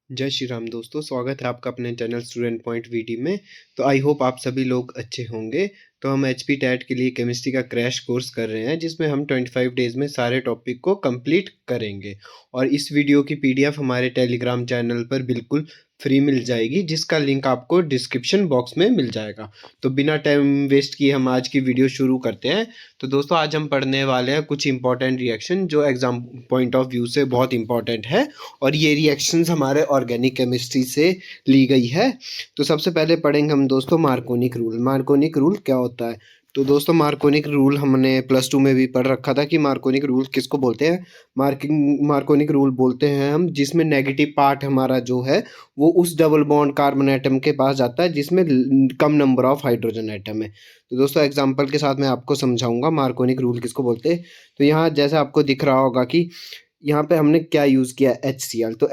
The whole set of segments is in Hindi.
जय श्री राम दोस्तों, स्वागत है आपका अपने चैनल स्टूडेंट पॉइंट वीडी में। तो आई होप आप सभी लोग अच्छे होंगे। तो हम एचपी टेट के लिए केमिस्ट्री का क्रैश कोर्स कर रहे हैं, जिसमें हम 25 डेज़ में सारे टॉपिक को कंप्लीट करेंगे। और इस वीडियो की पीडीएफ हमारे टेलीग्राम चैनल पर बिल्कुल फ्री मिल जाएगी, जिसका लिंक आपको डिस्क्रिप्शन बॉक्स में मिल जाएगा। तो बिना टाइम वेस्ट किए हम आज की वीडियो शुरू करते हैं। तो दोस्तों, आज हम पढ़ने वाले हैं कुछ इंपॉर्टेंट रिएक्शन जो एग्जाम पॉइंट ऑफ व्यू से बहुत इंपॉर्टेंट है, और ये रिएक्शंस हमारे ऑर्गेनिक केमिस्ट्री से ली गई है। तो सबसे पहले पढ़ेंगे हम दोस्तों मार्कोनिक रूल। मार्कोनिक रूल क्या होता है? तो दोस्तों, मार्कोनिक रूल हमने +2 में भी पढ़ रखा था कि मार्कोनिक रूल किसको बोलते हैं। मार्कोनिक रूल बोलते हैं हम जिसमें नेगेटिव पार्ट हमारा जो है वो उस डबल बॉन्ड कार्बन एटम के पास जाता है जिसमें कम नंबर ऑफ हाइड्रोजन एटम है। तो दोस्तों, एग्जांपल के साथ मैं आपको समझाऊंगा मार्कोनिक रूल किसको बोलते हैं। तो यहाँ जैसे आपको दिख रहा होगा कि यहाँ पे हमने क्या यूज़ किया, HCl। तो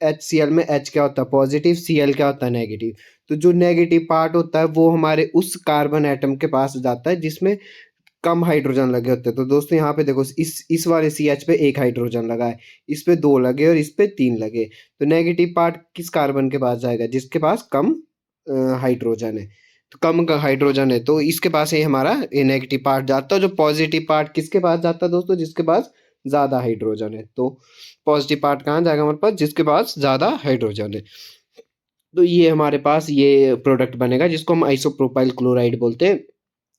HCl में H क्या होता है? पॉजिटिव। Cl क्या होता है? नेगेटिव। तो जो नेगेटिव पार्ट होता है वो हमारे उस कार्बन एटम के पास जाता है जिसमें कम हाइड्रोजन लगे होते हैं। तो दोस्तों, यहाँ पे देखो, इस वाले CH पे 1 हाइड्रोजन लगा है, इस पे 2 लगे और इस पे 3 लगे। तो नेगेटिव पार्ट किस कार्बन के पास जाएगा? जिसके पास कम हाइड्रोजन है। तो कम का हाइड्रोजन है तो इसके पास ये हमारा ये नेगेटिव पार्ट जाता है। जो पॉजिटिव पार्ट किसके पास जाता है दोस्तों? जिसके पास ज़्यादा हाइड्रोजन है। तो पॉजिटिव पार्ट कहाँ जाएगा हमारे पास? जिसके पास ज़्यादा हाइड्रोजन है। तो ये हमारे पास ये प्रोडक्ट बनेगा जिसको हम आइसोप्रोपाइल क्लोराइड बोलते हैं।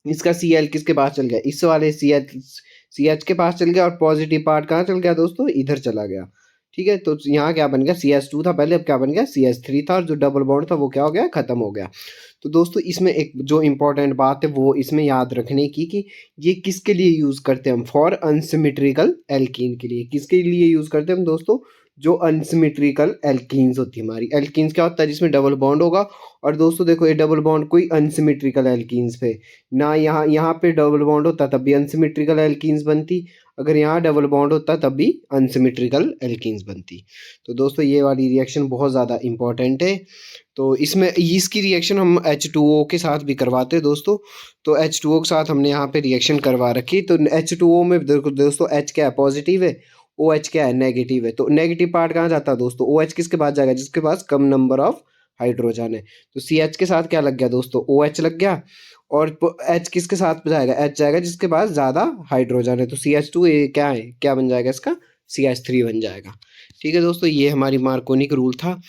इसका Cl किसके पास चल गया? इस वाले CH के पास चल गया, और पॉजिटिव पार्ट कहाँ चल गया दोस्तों? इधर चला गया। ठीक है, तो यहाँ क्या बन गया? CH2 था पहले, अब क्या बन गया? CH3 था, और जो डबल बॉन्ड था वो क्या हो गया? खत्म हो गया। तो दोस्तों, इसमें एक जो इम्पोर्टेंट बात है वो इसमें याद रखने की कि ये किसके लिए यूज़ करते हैं हम? फॉर अनसिमेट्रिकल एल्कीन के लिए। किसके लिए यूज़ करते हैं हम दोस्तों? जो अनसिमेट्रिकल एल्कीन्स होती है हमारी। एल्कीन्स क्या होता है? जिसमें डबल बॉन्ड होगा। और दोस्तों देखो, ये डबल बॉन्ड कोई अनसिमेट्रिकल एल्कीन्स पे ना, यहाँ यहाँ पे डबल बॉन्ड होता तब भी अनसिमेट्रिकल एल्कीन्स बनती, अगर यहाँ डबल बॉन्ड होता तब भी अनसिमेट्रिकल एल्कीन्स बनती। तो दोस्तों, ये वाली रिएक्शन बहुत ज़्यादा इंपॉर्टेंट है। तो इसमें इसकी रिएक्शन हम H2O के साथ भी करवाते हैं दोस्तों। तो H2O के साथ हमने यहाँ पे रिएक्शन करवा रखी। तो H2O में देखो दोस्तों, H क्या है? पॉजिटिव है, OH क्या है? नेगेटिव है। तो नेगेटिव पार्ट कहाँ जाता है दोस्तों? OH किसके पास जाएगा? जिसके पास कम नंबर ऑफ हाइड्रोजन है। तो CH के साथ क्या लग गया दोस्तों? OH लग गया। और H किसके साथ जाएगा? H जाएगा जिसके पास ज़्यादा हाइड्रोजन है। तो CH2 ये क्या है? क्या बन जाएगा इसका? CH3 बन जाएगा। ठीक है दोस्तों, ये हमारी मार्कोनिक रूल था।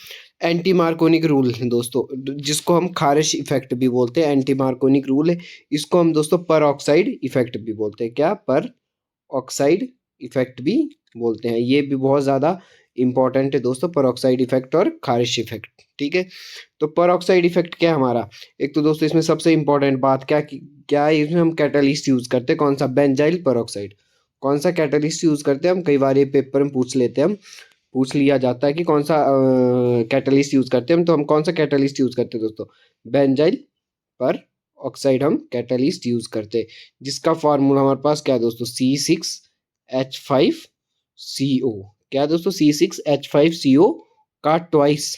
एंटी मार्कोनिक रूल दोस्तों, जिसको हम खारिश इफेक्ट भी बोलते हैं, एंटी मार्कोनिक रूल है। इसको हम दोस्तों पर ऑक्साइड इफेक्ट भी बोलते हैं। क्या? पर ऑक्साइड इफेक्ट भी बोलते हैं। ये भी बहुत ज़्यादा इंपॉर्टेंट है दोस्तों, पर ऑक्साइड इफेक्ट और खारिश इफेक्ट। ठीक है, तो पर ऑक्साइड इफेक्ट क्या है हमारा? एक तो दोस्तों इसमें सबसे इंपॉर्टेंट बात क्या है? इसमें हम कैटलिस्ट यूज़ करते हैं। कौन सा? बेंजाइल पर ऑक्साइड। कौन सा कैटलिस्ट यूज़ करते हैं हम? कई बार ये पेपर में पूछ लेते हैं, हम पूछ लिया जाता है कि कौन सा कैटलिस्ट यूज़ करते हैं हम। तो हम कौन सा कैटलिस्ट यूज़ करते हैं दोस्तों? बेंजाइल पर ऑक्साइड हम कैटलिस्ट यूज़ करते हैं, जिसका फार्मूला हमारे पास क्या है दोस्तों? C6H5CO। क्या है दोस्तों? C6H5CO का ट्वाइस,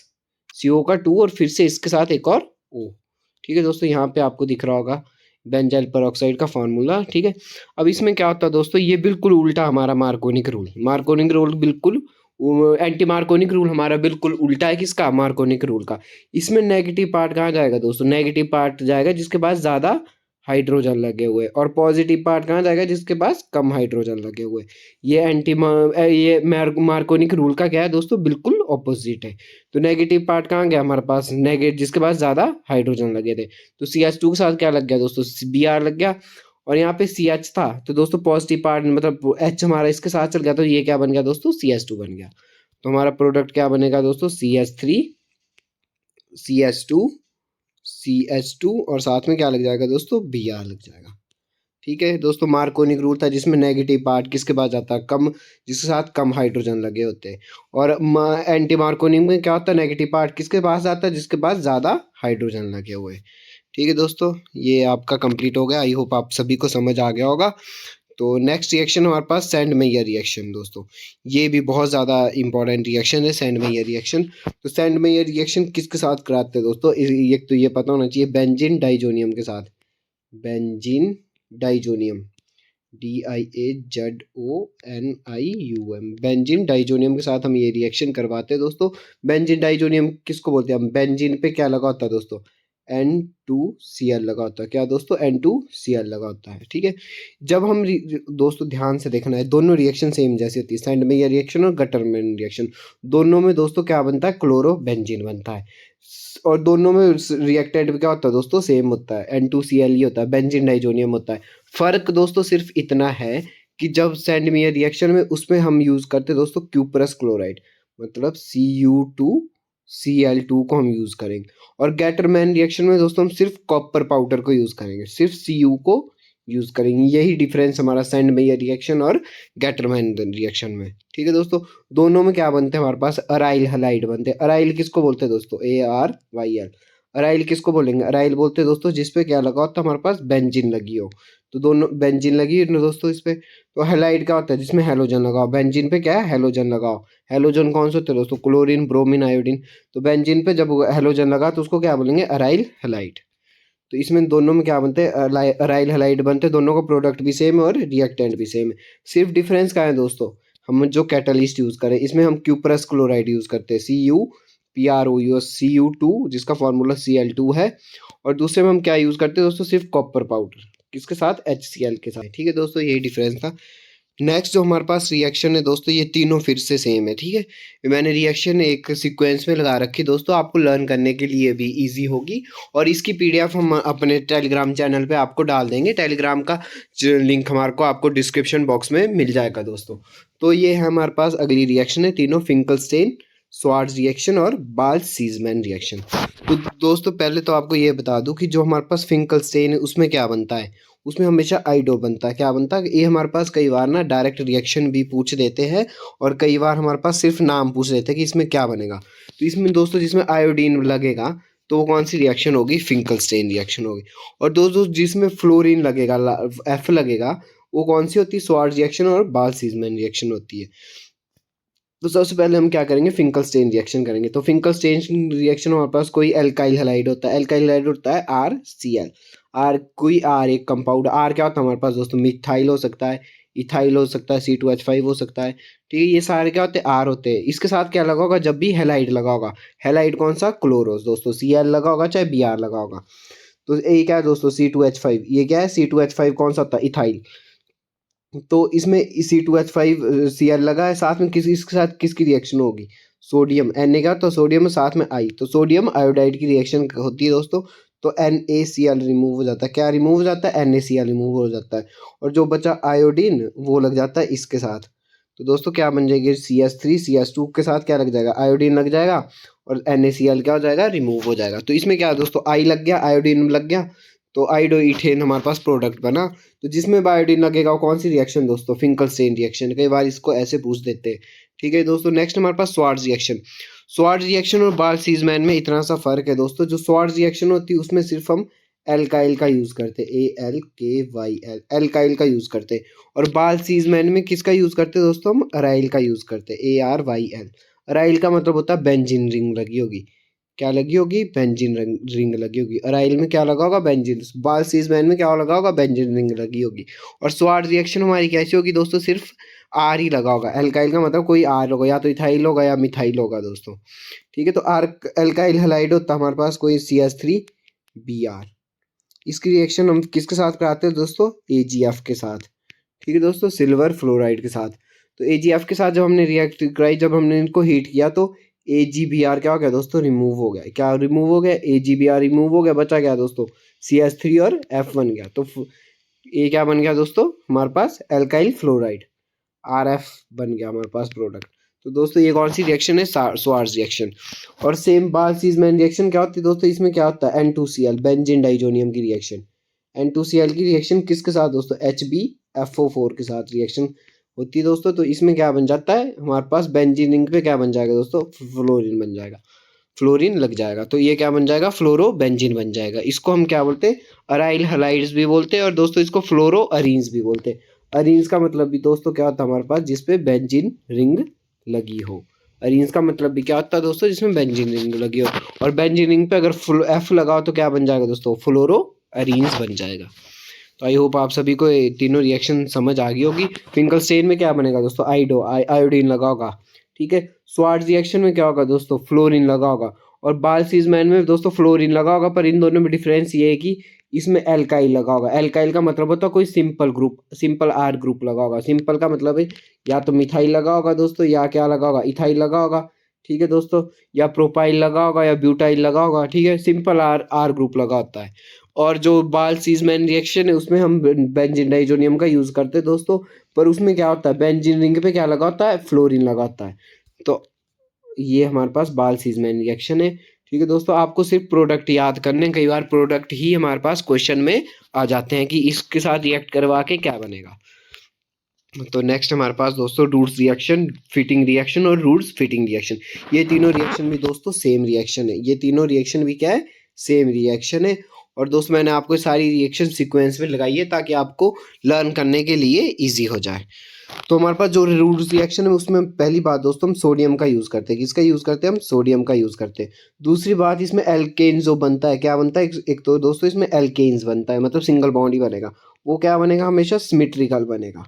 CO का 2, और फिर से इसके साथ एक और O। ठीक है दोस्तों, यहाँ पे आपको दिख रहा होगा बेंजाइल पर ऑक्साइड का फार्मूला। ठीक है, अब इसमें क्या होता है दोस्तों? ये बिल्कुल उल्टा हमारा मार्कोनिक रूल। मार्कोनिक रूल बिल्कुल एंटी मार्कोनिक रूल हमारा बिल्कुल उल्टा है। किसका? मार्कोनिक रूल का। इसमें नेगेटिव पार्ट कहाँ जाएगा दोस्तों? नेगेटिव पार्ट जाएगा जिसके पास ज़्यादा हाइड्रोजन लगे हुए, और पॉजिटिव पार्ट कहाँ जाएगा? जिसके पास कम हाइड्रोजन लगे हुए। ये मार्कोनिक रूल का क्या है दोस्तों? बिल्कुल ऑपोजिट है। तो नेगेटिव पार्ट कहाँ गया हमारे पास? जिसके पास ज़्यादा हाइड्रोजन लगे थे। तो CH2 के साथ क्या लग गया दोस्तों? Br लग गया। और यहाँ पे CH था, तो दोस्तों पॉजिटिव पार्ट मतलब H हमारा इसके साथ चल गया, तो ये क्या बन गया दोस्तों? CH2 बन गया। तो हमारा प्रोडक्ट क्या बनेगा दोस्तों? CH3 CH2 CH2, और साथ में क्या लग जाएगा दोस्तों? Br लग जाएगा। ठीक है दोस्तों, मार्कोनिक रूल था जिसमें नेगेटिव पार्ट किसके पास जाता है? कम, जिसके साथ कम हाइड्रोजन लगे होते हैं। और एंटी मार्कोनिक में क्या होता है? नेगेटिव पार्ट किसके पास जाता है? जिसके पास ज़्यादा हाइड्रोजन लगे हुए। ठीक है दोस्तों, ये आपका कंप्लीट हो गया। आई होप आप सभी को समझ आ गया होगा। तो नेक्स्ट रिएक्शन हमारे पास सैंड मेयर रिएक्शन दोस्तों। ये भी बहुत ज़्यादा इंपॉर्टेंट रिएक्शन है, सैंड मेयर रिएक्शन। तो सैंड मेयर रिएक्शन किसके साथ कराते हैं दोस्तों? एक तो ये पता होना चाहिए, बेंजीन डाइजोनियम के साथ। Benzene diazonium, DIAZONIUM, benzene diazonium के साथ हम ये रिएक्शन करवाते हैं दोस्तों। बेंजीन डाइजोनियम किसको बोलते हैं हम? बेंजीन पे क्या लगा होता है दोस्तों? N2Cl लगा होता है। क्या दोस्तों? N2Cl लगा होता है। ठीक है, जब हम दोस्तों ध्यान से देखना है, दोनों रिएक्शन सेम जैसी होती है, सैंडमेयर रिएक्शन और गटरमैन रिएक्शन, दोनों में दोस्तों क्या बनता है? क्लोरोबेंजीन बनता है। और दोनों में रिएक्टेंट भी क्या होता है दोस्तों? सेम होता है, N2Cl ही होता है, बेंजीन डाइजोनियम होता है। फर्क दोस्तों सिर्फ इतना है कि जब सैंडमेयर रिएक्शन में उसमें हम यूज करते हैं दोस्तों क्यूपरस क्लोराइड, मतलब Cu2Cl2 को हम यूज करेंगे। और गैटरमैन रिएक्शन में दोस्तों हम सिर्फ कॉपर पाउडर को यूज करेंगे, सिर्फ Cu को यूज करेंगे। यही डिफरेंस हमारा सैंडमेयर रिएक्शन और गैटरमैन रिएक्शन में। ठीक है दोस्तों, दोनों में क्या बनते हैं? हमारे पास अराइल हलाइड बनते हैं। अराइल किसको बोलते हैं दोस्तों? ARYL। अराइल किसको बोलेंगे? अराइल बोलते हैं दोस्तों जिसपे क्या लगा होता है? हमारे पास बेंजीन लगी हो। तो दोनों बेंजीन लगी है ना दोस्तों इस पे। तो हैलाइड क्या होता है? जिसमें हैलोजन लगा हो। बेंजीन पे क्या है? हैलोजन लगा हो। हैलोजन कौन से होते हैं दोस्तों? Chlorine, bromine, iodine. तो बेंजीन पे जब हैलोजन लगा तो उसको क्या बोलेंगे? Aryl halide. तो इसमें दोनों में क्या बनते हैं? अराइल हैलाइड बनते हैं। दोनों का प्रोडक्ट भी सेम है और रिएक्टेंट भी सेम है। सिर्फ डिफरेंस क्या है दोस्तों? हम जो कैटलिस्ट यूज करें, इसमें हम क्यूपरस क्लोराइड यूज करते हैं, CuPrOUS, Cu2 जिसका फॉर्मूला Cl2 है। और दूसरे में हम क्या यूज करते हैं दोस्तों? सिर्फ कॉपर पाउडर, किसके साथ? HCl के साथ। ठीक है दोस्तों, यही डिफरेंस था। नेक्स्ट जो हमारे पास रिएक्शन है दोस्तों, ये तीनों फिर से सेम है। ठीक है, मैंने रिएक्शन एक सीक्वेंस में लगा रखी दोस्तों, आपको लर्न करने के लिए भी इजी होगी। और इसकी PDF हम अपने टेलीग्राम चैनल पे आपको डाल देंगे। टेलीग्राम का लिंक हमारे को आपको डिस्क्रिप्शन बॉक्स में मिल जाएगा दोस्तों। तो ये है हमारे पास अगली रिएक्शन है, तीनों फिंकलस्टेन, स्वार्ट्ज रिएक्शन और बाल्स-सीज़मैन रिएक्शन। तो दोस्तों पहले तो आपको ये बता दूं कि जो हमारे पास फिंकलस्टेन है उसमें क्या बनता है? उसमें हमेशा आइडो बनता है। क्या बनता है? ये हमारे पास कई बार ना डायरेक्ट रिएक्शन भी पूछ देते हैं और कई बार हमारे पास सिर्फ नाम पूछ देते हैं कि इसमें क्या बनेगा। तो इसमें दोस्तों जिसमें आयोडीन लगेगा तो वो कौन सी रिएक्शन होगी? फिंकलस्टेन रिएक्शन होगी। और दोस्तों जिसमें फ्लोरीन लगेगा, F लगेगा, वो कौन सी होती है? स्वार्ट्ज रिएक्शन और बाल्स-सीज़मैन रिएक्शन होती है। तो सबसे पहले हम क्या करेंगे? फिंकलस्टेन रिएक्शन करेंगे। तो फिंकलस्टेन रिएक्शन हमारे पास कोई एल्काइल हैलाइड होता है। एल्काइल हैलाइड होता है RCl। कोई R एक कंपाउंड, R क्या होता है हमारे पास दोस्तों? मिथाइल हो सकता है, इथाइल हो सकता है, C2H5 हो सकता है। ठीक है, ये सारे क्या होते हैं? R होते हैं। इसके साथ क्या लगा होगा? जब भी हैलाइड लगा होगा, हैलाइड कौन सा? क्लोरोस दोस्तों, Cl लगा होगा चाहे Br लगा होगा। तो ये क्या है दोस्तों? C2H5। ये क्या है? C2H5 कौन सा होता है? इथाइल। तो इसमें C2H5 Cl लगा है, साथ में किसी इसके साथ किसकी रिएक्शन होगी? सोडियम, Na का, तो सोडियम साथ में I, तो सोडियम आयोडाइड की रिएक्शन होती है दोस्तों। तो NaCl रिमूव हो जाता है। क्या रिमूव हो जाता है? NaCl रिमूव हो जाता है। और जो बचा आयोडीन वो लग जाता है इसके साथ। तो दोस्तों क्या बन जाएगी? CH3, CH2 के साथ क्या लग जाएगा? आयोडीन लग जाएगा और NaCl क्या हो जाएगा? रिमूव हो जाएगा। तो इसमें क्या है दोस्तों? I लग गया, आयोडीन लग गया, तो आइडो इथेन हमारे पास प्रोडक्ट बना। तो जिसमें बायोडीन लगेगा वो कौन सी रिएक्शन दोस्तों? फिंकलस्टेन रिएक्शन। कई बार इसको ऐसे पूछ देते हैं। ठीक है दोस्तों, नेक्स्ट हमारे पास स्वार्ट्ज रिएक्शन। स्वार्ट्ज रिएक्शन और बाल्स-सीज़मैन में इतना सा फर्क है दोस्तों। जो स्वार्ट्ज रिएक्शन होती है उसमें सिर्फ हम एल्काइल का यूज करते हैं, ALKYL, एल्काइल का यूज करते हैं। और बाल्स-सीज़मैन में किसका यूज करते हैं दोस्तों? हम अराइल का यूज करते हैं, ARYL। अराइल का मतलब होता है बेंजीन रिंग लगी होगी। क्या लगी होगी? बेंजीन रिंग लगी होगी। अराइल में क्या लगा होगा? बेंजीन। बाल्स-सीज़मैन में क्या लगा होगा? बेंजीन रिंग लगी होगी। और स्वार्ट्ज रिएक्शन हमारी कैसी होगी दोस्तों? सिर्फ R ही लगा होगा। एल्काइल का मतलब कोई R होगा, या तो इथाइल होगा या मिथाइल होगा दोस्तों। ठीक है, तो एल्काइल हैलाइड होता है हमारे पास कोई CH3Br। इसकी रिएक्शन हम किसके साथ कराते हैं दोस्तों? AgF के साथ। ठीक है दोस्तों, सिल्वर फ्लोराइड के साथ। तो AgF के साथ जब हमने रिएक्ट कराई, जब हमने इनको हीट किया तो AgBr क्या हो गया दोस्तों? रिमूव हो गया। क्या रिमूव हो गया? AgBr रिमूव हो गया, बचा क्या दोस्तों? CH3 और F बन गया। तो ये क्या बन गया दोस्तों? हमारे पास एल्काइल फ्लोराइड, RF बन गया हमारे पास प्रोडक्ट। तो दोस्तों ये कौन सी रिएक्शन है? Swarts reaction. और सेम बाल्स-सीज़मैन रिएक्शन क्या होती है दोस्तों? इसमें क्या होता है? N2Cl, बेंजीन डाइजोनियम की रिएक्शन। N2Cl की रिएक्शन किसके साथ दोस्तों? HbFO4 के साथ रिएक्शन होती है दोस्तों। तो इसमें क्या बन जाता है हमारे पास? बेंजीन रिंग पे क्या बन जाएगा दोस्तों? फ्लोरीन बन जाएगा, फ्लोरीन लग जाएगा। तो ये क्या बन जाएगा? फ्लोरोबेंजीन बन जाएगा। इसको हम क्या बोलते हैं? अराइल हैलाइड्स भी बोलते हैं और दोस्तों इसको फ्लोरो अरीन्स भी बोलते हैं। अरीन्स का मतलब भी दोस्तों क्या होता है हमारे पास? जिसपे बेंजीन रिंग लगी हो। अरीन्स का मतलब भी क्या होता है दोस्तों? जिसमें बेंजीन रिंग लगी हो। और बेंजीन रिंग पे अगर F लगा हो तो क्या बन जाएगा दोस्तों? फ्लोरो अरीन्स बन जाएगा। तो आई होप आप सभी को ये तीनों रिएक्शन समझ आ गई होगी। फिंकलस्टेन में क्या बनेगा दोस्तों, आयोडीन लगा होगा, ठीक है। स्वार्ट्ज रिएक्शन में क्या होगा दोस्तों, फ्लोरीन लगा होगा। और बाल-सीज़मैन में दोस्तों फ्लोरीन लगा होगा, पर इन दोनों में डिफरेंस ये है कि इसमें एल्काइल लगा होगा। एल्काइल का मतलब होता है कोई simple group, simple R group लगा होगा। सिंपल का मतलब है या तो मिथाइल लगा होगा दोस्तों, या क्या लगा होगा, इथाइल लगा होगा, ठीक है दोस्तों, या प्रोपाइल लगा होगा, या ब्यूटाइल लगा होगा, ठीक है। सिंपल आर आर ग्रुप लगा होता है। और जो बाल-सीज़मैन रिएक्शन है उसमें हम बेंजीन डाइज़ोनियम का यूज़ करते हैं दोस्तों, पर उसमें क्या होता है, बेंजीन रिंग पे क्या लगा होता है, फ्लोरीन लगा होता है। तो ये हमारे पास बाल-सीज़मैन रिएक्शन है, ठीक है दोस्तों। आपको सिर्फ प्रोडक्ट याद करने हैं, कई बार प्रोडक्ट ही हमारे पास क्वेश्चन में आ जाते हैं कि इसके साथ रिएक्ट करवा के क्या बनेगा। तो नेक्स्ट हमारे पास दोस्तों रूट्स रिएक्शन, फिटिंग रिएक्शन और रूट्स फिटिंग रिएक्शन। ये तीनों रिएक्शन भी दोस्तों सेम रिएक्शन है। ये तीनों रिएक्शन भी क्या है, सेम रिएक्शन है। और दोस्तों मैंने आपको सारी रिएक्शन सीक्वेंस में लगाई है ताकि आपको लर्न करने के लिए ईजी हो जाए। तो हमारे पास जो रूट्स रिएक्शन है उसमें पहली बात दोस्तों हम सोडियम का यूज़ करते हैं। किसका यूज़ करते हैं हम, सोडियम का यूज़ करते हैं। दूसरी बात, इसमें एल्केन जो बनता है, क्या बनता है, एक तो दोस्तों इसमें एल्केन्स बनता है, मतलब सिंगल बॉन्ड ही बनेगा। वो क्या बनेगा, हमेशा सिमेट्रिकल बनेगा।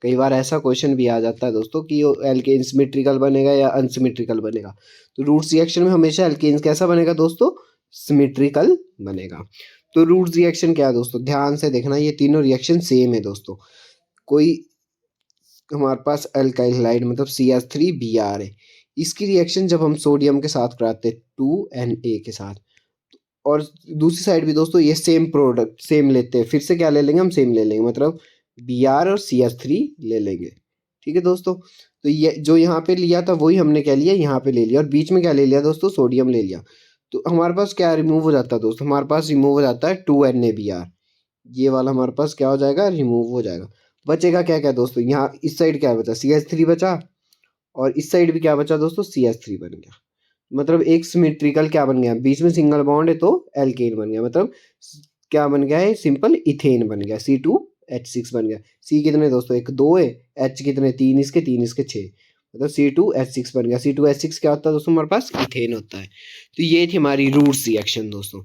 कई बार ऐसा क्वेश्चन भी आ जाता है दोस्तों कि एल्केन सिमेट्रिकल बनेगा या अनसिमेट्रिकल बनेगा। तो रूट्स रिएक्शन में हमेशा एल्केन्स कैसा बनेगा दोस्तों, सिमेट्रिकल बनेगा। तो रूट्स रिएक्शन क्या है दोस्तों, ध्यान से देखना, ये तीनों रिएक्शन सेम है दोस्तों। कोई हमारे पास अल्काइल हैलाइड मतलब CH3Br है। इसकी रिएक्शन जब हम सोडियम के साथ कराते हैं 2Na के साथ, और दूसरी साइड भी दोस्तों ये सेम प्रोडक्ट सेम लेते हैं, फिर से क्या ले लेंगे हम, सेम ले लेंगे, मतलब Br और CH3 ले लेंगे, ठीक है दोस्तों। तो ये जो यहाँ पे लिया था वही हमने क्या लिया, यहाँ पे ले लिया, और बीच में क्या ले लिया दोस्तों, सोडियम ले लिया। तो हमारे पास क्या रिमूव हो जाता है दोस्तों, हमारे पास रिमूव हो जाता है 2NaBr। ये वाला हमारे पास क्या हो जाएगा, रिमूव हो जाएगा। बचेगा क्या क्या दोस्तों, यहाँ इस साइड क्या बचा, CH3 बचा, और इस साइड भी क्या बचा दोस्तों, CH3 बन गया। मतलब एक सिमेट्रिकल क्या बन गया, बीच में सिंगल बॉन्ड है तो एल्केन बन गया, मतलब क्या बन गया है, सिंपल इथेन बन गया, C2H6 बन गया। C कितने दोस्तों, एक दो है, H कितने, तीन इसके 6, मतलब C2H6 बन गया। C2H6 क्या होता है दोस्तों, हमारे पास इथेन होता है। तो ये थी हमारी रूट्स रिएक्शन दोस्तों।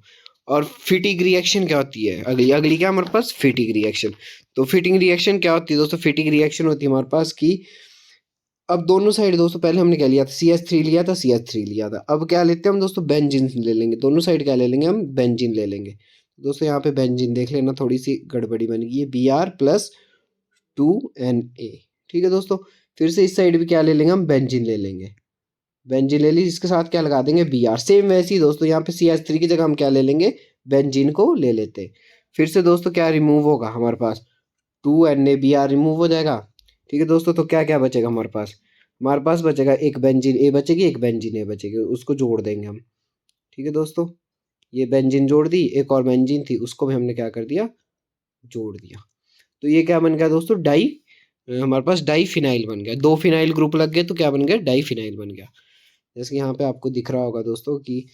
और फिटिंग रिएक्शन क्या होती है, अगली अगली क्या हमारे पास, फिटिंग रिएक्शन। तो फिटिंग रिएक्शन क्या होती है दोस्तों, फिटिंग रिएक्शन होती है हमारे पास की, अब दोनों साइड दोस्तों पहले हमने क्या लिया था, CH3 लिया था, CH3 लिया था। अब क्या लेते हैं हम दोस्तों, बेंजीन ले लेंगे। दोनों साइड क्या ले लेंगे हम, बेंजीन ले लेंगे। दोस्तों यहाँ पे बेंजीन देख लेना, थोड़ी सी गड़बड़ी बन गई है, Br+2Na, ठीक है दोस्तों। फिर से इस साइड भी क्या ले लेंगे हम, बेंजीन ले लेंगे। बेंजीन ले ली, इसके साथ क्या लगा देंगे, Br। सेम वैसे ही दोस्तों यहाँ पे CH3 की जगह हम क्या ले लेंगे, बेंजीन को ले लेते हैं। फिर से दोस्तों क्या रिमूव होगा हमारे पास, 2NaBr रिमूव हो जाएगा, ठीक है दोस्तों। तो क्या क्या बचेगा हमारे पास, हमारे पास बचेगा एक बेंजीन ए बचेगी, एक बेंजीन ए बचेगी, उसको जोड़ देंगे हम, ठीक है दोस्तों। ये बेंजीन जोड़ दी, एक और बेंजीन थी उसको भी हमने क्या कर दिया, जोड़ दिया। तो ये क्या बन गया दोस्तों, हमारे पास डाई फिनाइल बन गया। दो फिनाइल ग्रुप लग गए तो क्या बन गया, डाई फिनाइल बन गया। जैसे यहाँ पे आपको दिख रहा होगा दोस्तों कि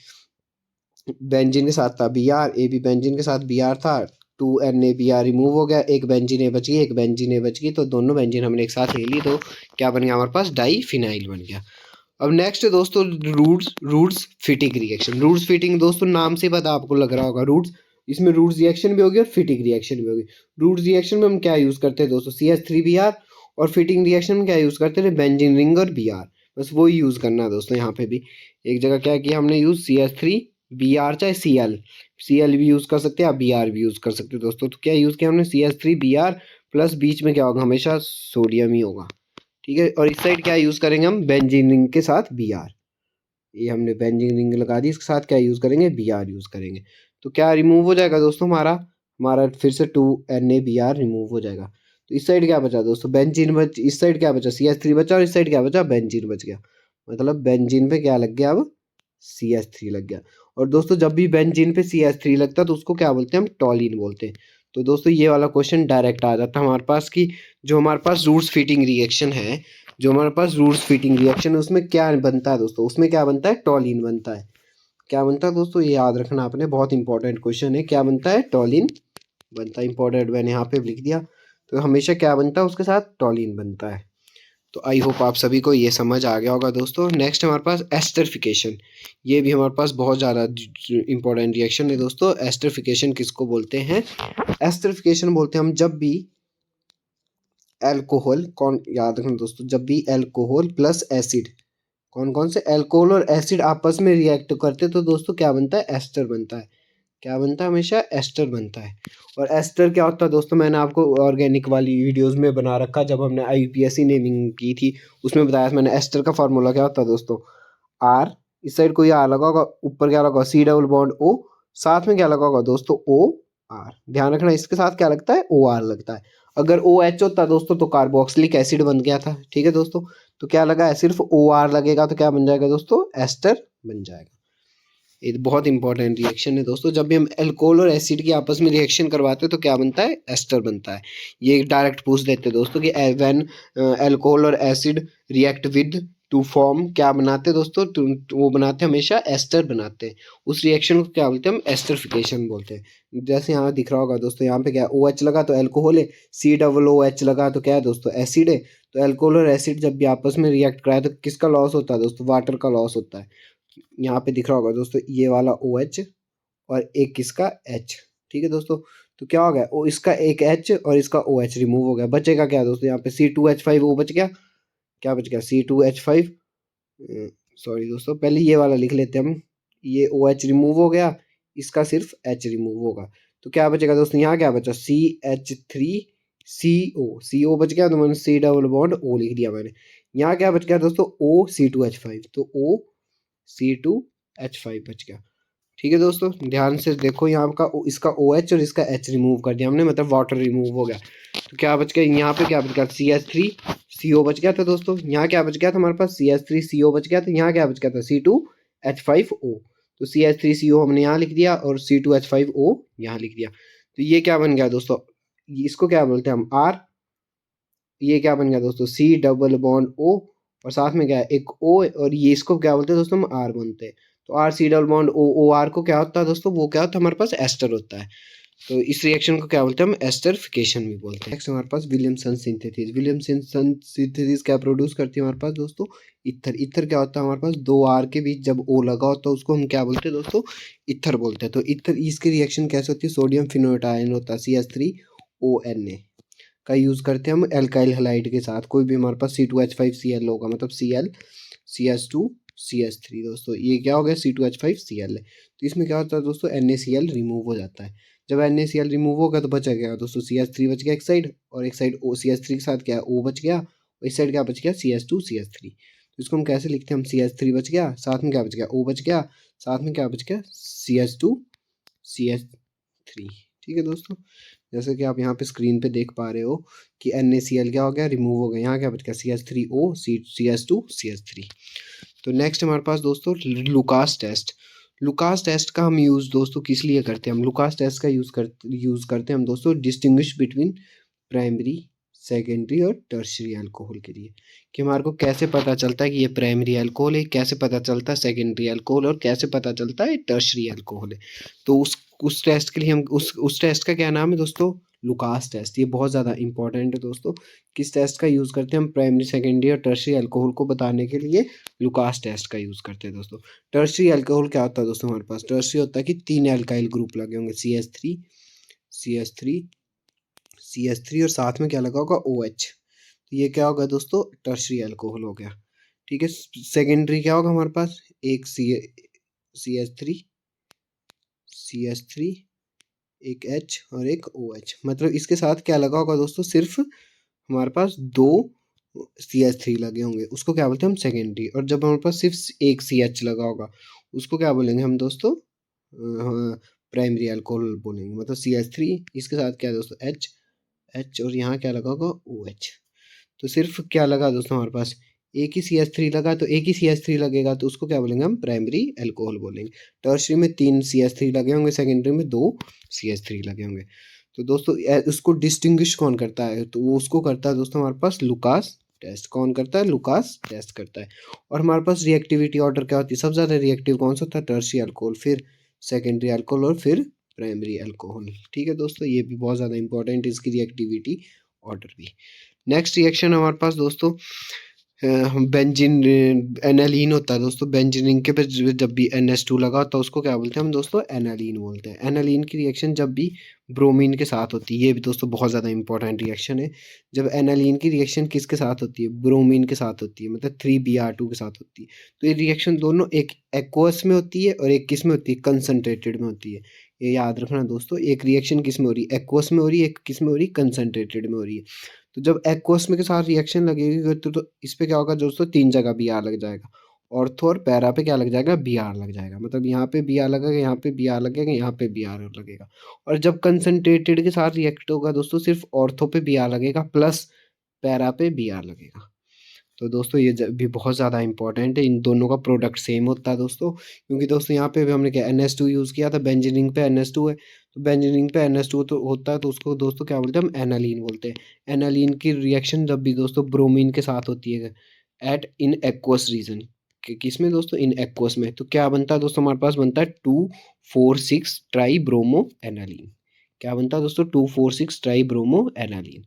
बेंजीन के साथ था Br, ए भी बेंजीन के साथ Br था, 2NaBr रिमूव हो गया, एक बेंजीन ए बच गई, एक बेंजीन ए बच गई, तो दोनों बेंजीन हमने एक साथ ले ली, तो क्या बन गया हमारे पास, डाई फिनाइल बन गया। अब नेक्स्ट है दोस्तों Wurtz Fittig reaction. Wurtz Fittig दोस्तों नाम से पता आपको लग रहा होगा, रूट्स, इसमें रूट्स रिएक्शन भी होगी और फिटिंग रिएक्शन भी होगी। रूट्स रिएक्शन में हम क्या यूज़ करते हैं दोस्तों, CH3Br, और फिटिंग रिएक्शन में क्या यूज़ करते हैं, बेंजीन रिंग और Br। बस वो ही यूज़ करना है दोस्तों। यहाँ पे भी एक जगह क्या किया हमने यूज़, CH3Br चाहे Cl भी यूज़ कर सकते हैं, आप Br भी यूज़ कर सकते हो दोस्तों। तो क्या यूज़ किया हमने, CH3Br प्लस बीच में क्या होगा, हमेशा सोडियम ही होगा, ठीक है। और इस साइड क्या यूज़ करेंगे हम, बेंजीन रिंग के साथ Br। ये हमने बेंजीन रिंग लगा दी, इसके साथ क्या यूज़ करेंगे, Br यूज़ करेंगे। तो क्या रिमूव हो जाएगा दोस्तों, हमारा हमारा फिर से 2NaBr रिमूव हो जाएगा। तो इस साइड क्या बचा दोस्तों, बेंजीन बच, इस साइड क्या बचा, CH3 बचा, और इस साइड क्या बचा, बेंजीन बच गया। मतलब बेंजीन पे क्या लग गया, अब CH3 लग गया। और दोस्तों जब भी बेंजीन पे CH3 लगता है तो उसको क्या बोलते हैं हम, टॉलिन बोलते हैं। तो दोस्तों ये वाला क्वेश्चन डायरेक्ट आ जाता है हमारे पास कि जो हमारे पास रूट्स फिटिंग रिएक्शन है, जो हमारे पास रूट्स फिटिंग रिएक्शन है उसमें क्या बनता है दोस्तों, उसमें क्या बनता है, टॉलिन बनता है। क्या बनता है दोस्तों, ये याद रखना आपने, बहुत इंपॉर्टेंट क्वेश्चन है। क्या बनता है, टॉलिन बनता है। इंपॉर्टेंट मैंने यहाँ पे लिख दिया। तो हमेशा क्या बनता है, उसके साथ टॉलिन बनता है। तो आई होप आप सभी को ये समझ आ गया होगा दोस्तों। नेक्स्ट हमारे पास एस्टरिफिकेशन, ये भी हमारे पास बहुत ज़्यादा इंपॉर्टेंट रिएक्शन है दोस्तों। एस्टरिफिकेशन किसको बोलते हैं? एस्टरिफिकेशन बोलते हैं हम जब भी अल्कोहल, कौन याद रखना दोस्तों, जब भी अल्कोहल प्लस एसिड, कौन कौन से अल्कोहल और एसिड आपस में रिएक्ट करते तो दोस्तों क्या बनता है? एस्टर बनता है। क्या बनता है? हमेशा एस्टर बनता है। और एस्टर क्या होता है दोस्तों, मैंने आपको ऑर्गेनिक वाली वीडियोस में बना रखा, जब हमने आईयूपीएससी नेमिंग की थी उसमें बताया था मैंने। एस्टर का फार्मूला क्या होता है दोस्तों? आर, इस साइड को ये आर लगा होगा, ऊपर क्या लगा होगा? सी डबल बॉन्ड ओ, साथ में क्या लगा होगा दोस्तों? O R. ध्यान रखना इसके साथ क्या लगता है? ओ आर लगता है। अगर ओ एच होता दोस्तों तो कार्बोक्सिलिक एसिड बन गया था। ठीक है दोस्तों, तो क्या लगा है? सिर्फ ओ आर लगेगा तो क्या बन जाएगा दोस्तों? एस्टर बन जाएगा। ये बहुत इंपॉर्टेंट रिएक्शन है दोस्तों। जब भी हम अल्कोहल और एसिड की आपस में रिएक्शन करवाते हैं तो क्या बनता है? एस्टर बनता है। ये डायरेक्ट पूछ देते हैं दोस्तों कि व्हेन अल्कोहल और acid react with two form, क्या बनाते हैं दोस्तों? वो बनाते हैं हमेशा एस्टर बनाते हैं। उस रिएक्शन को क्या बोलते हैं? हम एस्टरिफिकेशन बोलते हैं। जैसे यहाँ दिख रहा होगा दोस्तों, यहाँ पे क्या ओ एच लगा तो अल्कोहल है, सी डबल ओ एच लगा तो क्या है दोस्तों? एसिड है। तो अल्कोहल और एसिड जब भी आपस में रिएक्ट कराए तो किसका लॉस होता है दोस्तों? वाटर का लॉस होता है। यहाँ पे दिख रहा होगा दोस्तों ये वाला ओ एच और एक किसका? एच। ठीक है दोस्तों, तो क्या हो गया? ओ इसका एक एच और इसका ओ एच रिमूव हो गया, बचेगा क्या दोस्तों? यहाँ पे C2H5 O बच गया। क्या बच गया? C2H5, सॉरी दोस्तों पहले ये वाला लिख लेते हैं हम। ये ओ एच रिमूव हो गया, इसका सिर्फ एच रिमूव होगा, तो क्या बचेगा दोस्तों? यहाँ क्या बचा? CH3CO बच गया, तो मैंने C डबल बॉन्ड O लिख दिया मैंने। यहाँ क्या बच गया दोस्तों? OC2H5, तो OC2H5 बच गया। ठीक है दोस्तों, ध्यान से देखो, यहाँ का इसका ओ एच और इसका एच रिमूव कर दिया हमने, मतलब वाटर रिमूव हो गया। तो क्या बच गया? यहाँ पे क्या बच गया? CH3CO बच गया था दोस्तों। यहाँ क्या बच गया था हमारे पास? CH3CO बच गया था। यहाँ क्या बच गया था? C2H5O। तो CH3CO हमने यहाँ लिख दिया और C2H5O यहाँ लिख दिया। तो ये क्या बन गया दोस्तों? इसको क्या बोलते हैं हम? आर। ये क्या बन गया दोस्तों? सी डबल बॉन्ड ओ, और साथ में क्या है? एक ओ, और ये इसको क्या बोलते हैं दोस्तों? हम आर बोलते हैं। तो R C double bond O, O R को क्या होता है दोस्तों? वो क्या होता है हमारे पास? एस्टर होता है। तो इस रिएक्शन को क्या बोलते हैं हम? एस्टरिफिकेशन भी बोलते हैं। नेक्स्ट हमारे पास विलियमसन सिंथेसिस। विलियमसन सिंथेसिस क्या प्रोड्यूस करती है हमारे पास दोस्तों? इथर। इथर क्या होता है हमारे पास? दो आर के बीच जब ओ लगा होता है उसको हम क्या बोलते हैं दोस्तों? इथर बोलते हैं। तो इथर, इसकी रिएक्शन कैसे होती है? सोडियम फिनोटायन होता है CH3ONA का यूज़ करते हैं हम एल्काइल हैलाइड के साथ। कोई भी हमारे पास C2H5Cl होगा, मतलब Cl CH2CH3 दोस्तों, ये क्या हो गया? C2H5Cl है। तो इसमें क्या होता है दोस्तों? NaCl रिमूव हो जाता है। जब NaCl रिमूव होगा तो बचा क्या दोस्तों? CH3 बच गया एक साइड, और एक साइड ओ CH3 के साथ क्या? O बच गया, और इस साइड क्या बच गया? CH2CH3। तो इसको हम कैसे लिखते हैं? हम CH3 बच गया, साथ में क्या बच गया? O बच गया, साथ में क्या बच गया? CH2CH3। ठीक है दोस्तों, जैसे कि आप यहाँ पे स्क्रीन पे देख पा रहे हो कि NaCl क्या हो गया? रिमूव हो गया। यहाँ क्या बच गया? CH3O CH2CH3। तो नेक्स्ट हमारे पास दोस्तों लुकास टेस्ट। लुकास टेस्ट का हम यूज़ दोस्तों किस लिए करते हैं? हम लुकास टेस्ट का यूज़ करते हैं हम दोस्तों डिस्टिंग्विश बिटवीन प्राइमरी, सेकेंडरी और टर्शियरी अल्कोहल के लिए, कि हमारे को कैसे पता चलता है कि ये प्राइमरी अल्कोहल है, कैसे पता चलता है सेकेंडरी अल्कोहल, और कैसे पता चलता है टर्शियरी अल्कोहल है। तो उस टेस्ट के लिए हम उस टेस्ट का क्या नाम है दोस्तों? Lucas test. ये बहुत ज़्यादा इंपॉर्टेंट है दोस्तों। किस टेस्ट का यूज़ करते हैं हम? प्राइमरी, सेकेंडरी और टर्शियरी अल्कोहल को बताने के लिए लुकास टेस्ट का यूज़ करते हैं दोस्तों। टर्शियरी अल्कोहल क्या होता है दोस्तों? हमारे पास टर्शियरी होता है कि 3 एल्काइल ग्रुप लगे होंगे, CH3 और साथ में क्या लगा होगा? OH। तो ये क्या होगा दोस्तों? टर्शियरी अल्कोहल हो गया। ठीक है, सेकेंडरी क्या होगा हमारे पास? एक CH3, एक H और एक OH, मतलब इसके साथ क्या लगा होगा दोस्तों? सिर्फ हमारे पास दो CH3 लगे होंगे, उसको क्या बोलते हैं हम? सेकेंडरी। और जब हमारे पास सिर्फ एक CH लगा होगा उसको क्या बोलेंगे हम दोस्तों? हाँ, प्राइमरी अल्कोहल बोलेंगे। मतलब CH3, इसके साथ क्या है दोस्तों? H, और यहाँ क्या लगा होगा? OH। तो सिर्फ क्या लगा दोस्तों हमारे पास? एक ही CH3 लगा, तो एक ही CH3 लगेगा तो उसको क्या बोलेंगे हम? प्राइमरी अल्कोहल बोलेंगे। टर्शियरी में 3 CH3 लगे होंगे, सेकेंडरी में 2 CH3 लगे होंगे। तो दोस्तों उसको डिस्टिंग्विश कौन करता है? तो वो उसको करता है दोस्तों हमारे पास लुकास टेस्ट। कौन करता है? लुकास टेस्ट करता है। और हमारे पास रिएक्टिविटी ऑर्डर क्या होती है? सबसे ज़्यादा रिएक्टिव कौन सा होता है? टर्शियरी अल्कोहल, फिर सेकेंडरी अल्कोहल, और फिर प्राइमरी अल्कोहल। ठीक है दोस्तों, ये भी बहुत ज़्यादा इंपॉर्टेंट है इसकी रिएक्टिविटी ऑर्डर भी। नेक्स्ट रिएक्शन हमारे पास दोस्तों बेंजीन एनालीन होता है दोस्तों। बेंजीन के पे जब भी NH2 लगा होता है उसको क्या बोलते हैं हम दोस्तों? एनालीन बोलते हैं। एनालीन की रिएक्शन जब भी ब्रोमीन के साथ होती है, ये भी दोस्तों बहुत ज़्यादा इंपॉर्टेंट रिएक्शन है। जब एनालीन की रिएक्शन किसके साथ होती है? ब्रोमीन के साथ होती है, मतलब 3Br2 के साथ होती है। तो ये रिएक्शन दोनों एक एक्वस में होती है और एक किस में होती है? कंसनट्रेटेड में होती है। ये याद रखना दोस्तों, एक रिएक्शन किस में हो रही है? एक्वस में हो रही है, एक किस में हो रही है? कंसनट्रेटेड में हो रही है। तो जब एक्वस में के साथ रिएक्शन लगेगी तो इस पे क्या होगा दोस्तों? 3 जगह Br लग जाएगा। ऑर्थो और पैरा पे क्या लग जाएगा? Br लग जाएगा। मतलब यहाँ पे Br लगेगा, यहाँ पे Br लगेगा, यहाँ पे Br लगेगा। और जब कंसंट्रेटेड के साथ रिएक्ट होगा दोस्तों, सिर्फ ऑर्थो पे Br लगेगा प्लस पैरा पे Br लगेगा। तो दोस्तों ये भी बहुत ज़्यादा इंपॉर्टेंट है, इन दोनों का प्रोडक्ट सेम होता है दोस्तों। क्योंकि दोस्तों यहाँ पे भी हमने क्या NH2 यूज़ किया था, बेंजीन पे NH2 है, तो बेंजीन पे NH2 तो होता है, तो उसको दोस्तों क्या बोलते हैं? हम एनालीन बोलते हैं। एनालीन की रिएक्शन जब भी दोस्तों ब्रोमीन के साथ होती है एट इन एक्वस रीजन, किस में दोस्तों? इन एक्वस में, तो क्या बनता है दोस्तों? हमारे पास बनता है 2,4,6 ट्राई ब्रोमो एनालीन। क्या बनता है दोस्तों? 2,4,6 ट्राई ब्रोमो एनालीन।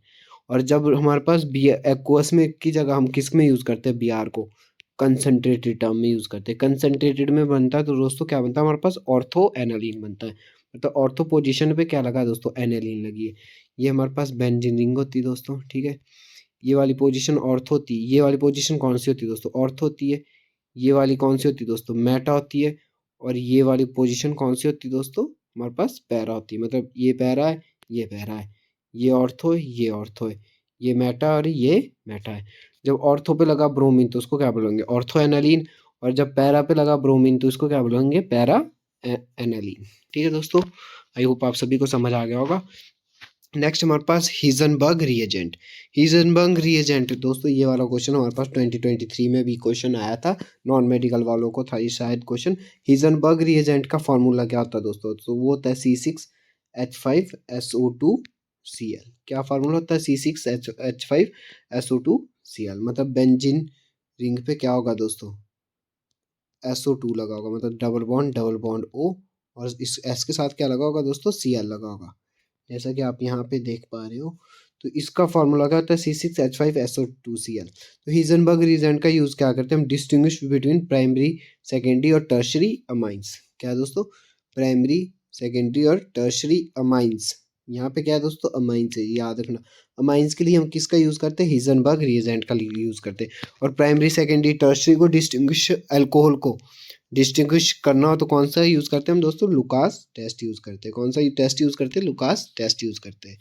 और जब हमारे पास बी एक्वस में की जगह हम किस में यूज़ करते हैं? Br को कंसनट्रेटेड टर्म में यूज़ करते हैं। कंसनट्रेटेड में बनता है तो दोस्तों क्या बनता है हमारे पास? ऑर्थो एनालीन बनता है। मतलब ऑर्थो पोजीशन पे क्या लगा है दोस्तों? एनालीन लगी है। ये हमारे पास बेंजीन रिंग होती है दोस्तों, ठीक है। ये वाली पोजीशन ऑर्थो होती है। ये वाली पोजीशन कौन सी होती है दोस्तों? ऑर्थो होती है। ये वाली कौन सी होती है दोस्तों? मेटा होती है। और ये वाली पोजीशन कौन सी होती है दोस्तों? हमारे पास पैरा होती है। मतलब ये पैरा है, ये पैरा है, ये ऑर्थो है, ये ऑर्थो है, ये मेटा और ये मेटा है। जब ऑर्थो पे लगा ब्रोमीन तो उसको क्या बोलेंगे? Ortho aniline. और जब पैरा पे लगा ब्रोमीन तो इसको क्या बोलेंगे? Para aniline. ठीक है दोस्तों, आई होप आप सभी को समझ आ गया होगा। नेक्स्ट हमारे पास हिजनबर्ग रिएजेंट। हिजनबर्ग रिएजेंट दोस्तों, ये वाला क्वेश्चन हमारे पास 2023 में भी क्वेश्चन आया था, नॉन मेडिकल वालों को था ये शायद क्वेश्चन। हिजनबर्ग रिएजेंट का फॉर्मूला क्या होता है दोस्तों? तो वो होता है C6H5SO2Cl। क्या फार्मूला होता है? C6H5SO2Cl। मतलब बेंजीन रिंग पे क्या होगा दोस्तों? SO2 लगा होगा, मतलब डबल बॉन्ड O, और इस S के साथ क्या लगा होगा दोस्तों? Cl लगा होगा, जैसा कि आप यहाँ पे देख पा रहे हो। तो इसका फॉर्मूला क्या होता है? C6H5SO2Cl। तो हिजनबर्ग रिएजेंट का यूज़ क्या करते हैं हम? डिस्टिंग्विश बिटवीन प्राइमरी, सेकेंडरी और टर्शरी अमाइंस। क्या है दोस्तों? प्राइमरी, सेकेंडरी और टर्शरी अमाइंस। यहाँ पे क्या है दोस्तों? अमाइंस है, याद रखना। अमाइंस के लिए हम किसका यूज़ करते हैं? हिजनबर्ग रिएजेंट का यूज़ करते हैं। और प्राइमरी, सेकेंडरी, टर्शरी को डिस्टिंग्विश, अल्कोहल को डिस्टिंग्विश करना हो तो कौन सा यूज़ करते हैं हम दोस्तों? लुकास टेस्ट यूज़ करते हैं। कौन सा टेस्ट यूज़ करते हैं? लुकास टेस्ट यूज़ करते हैं।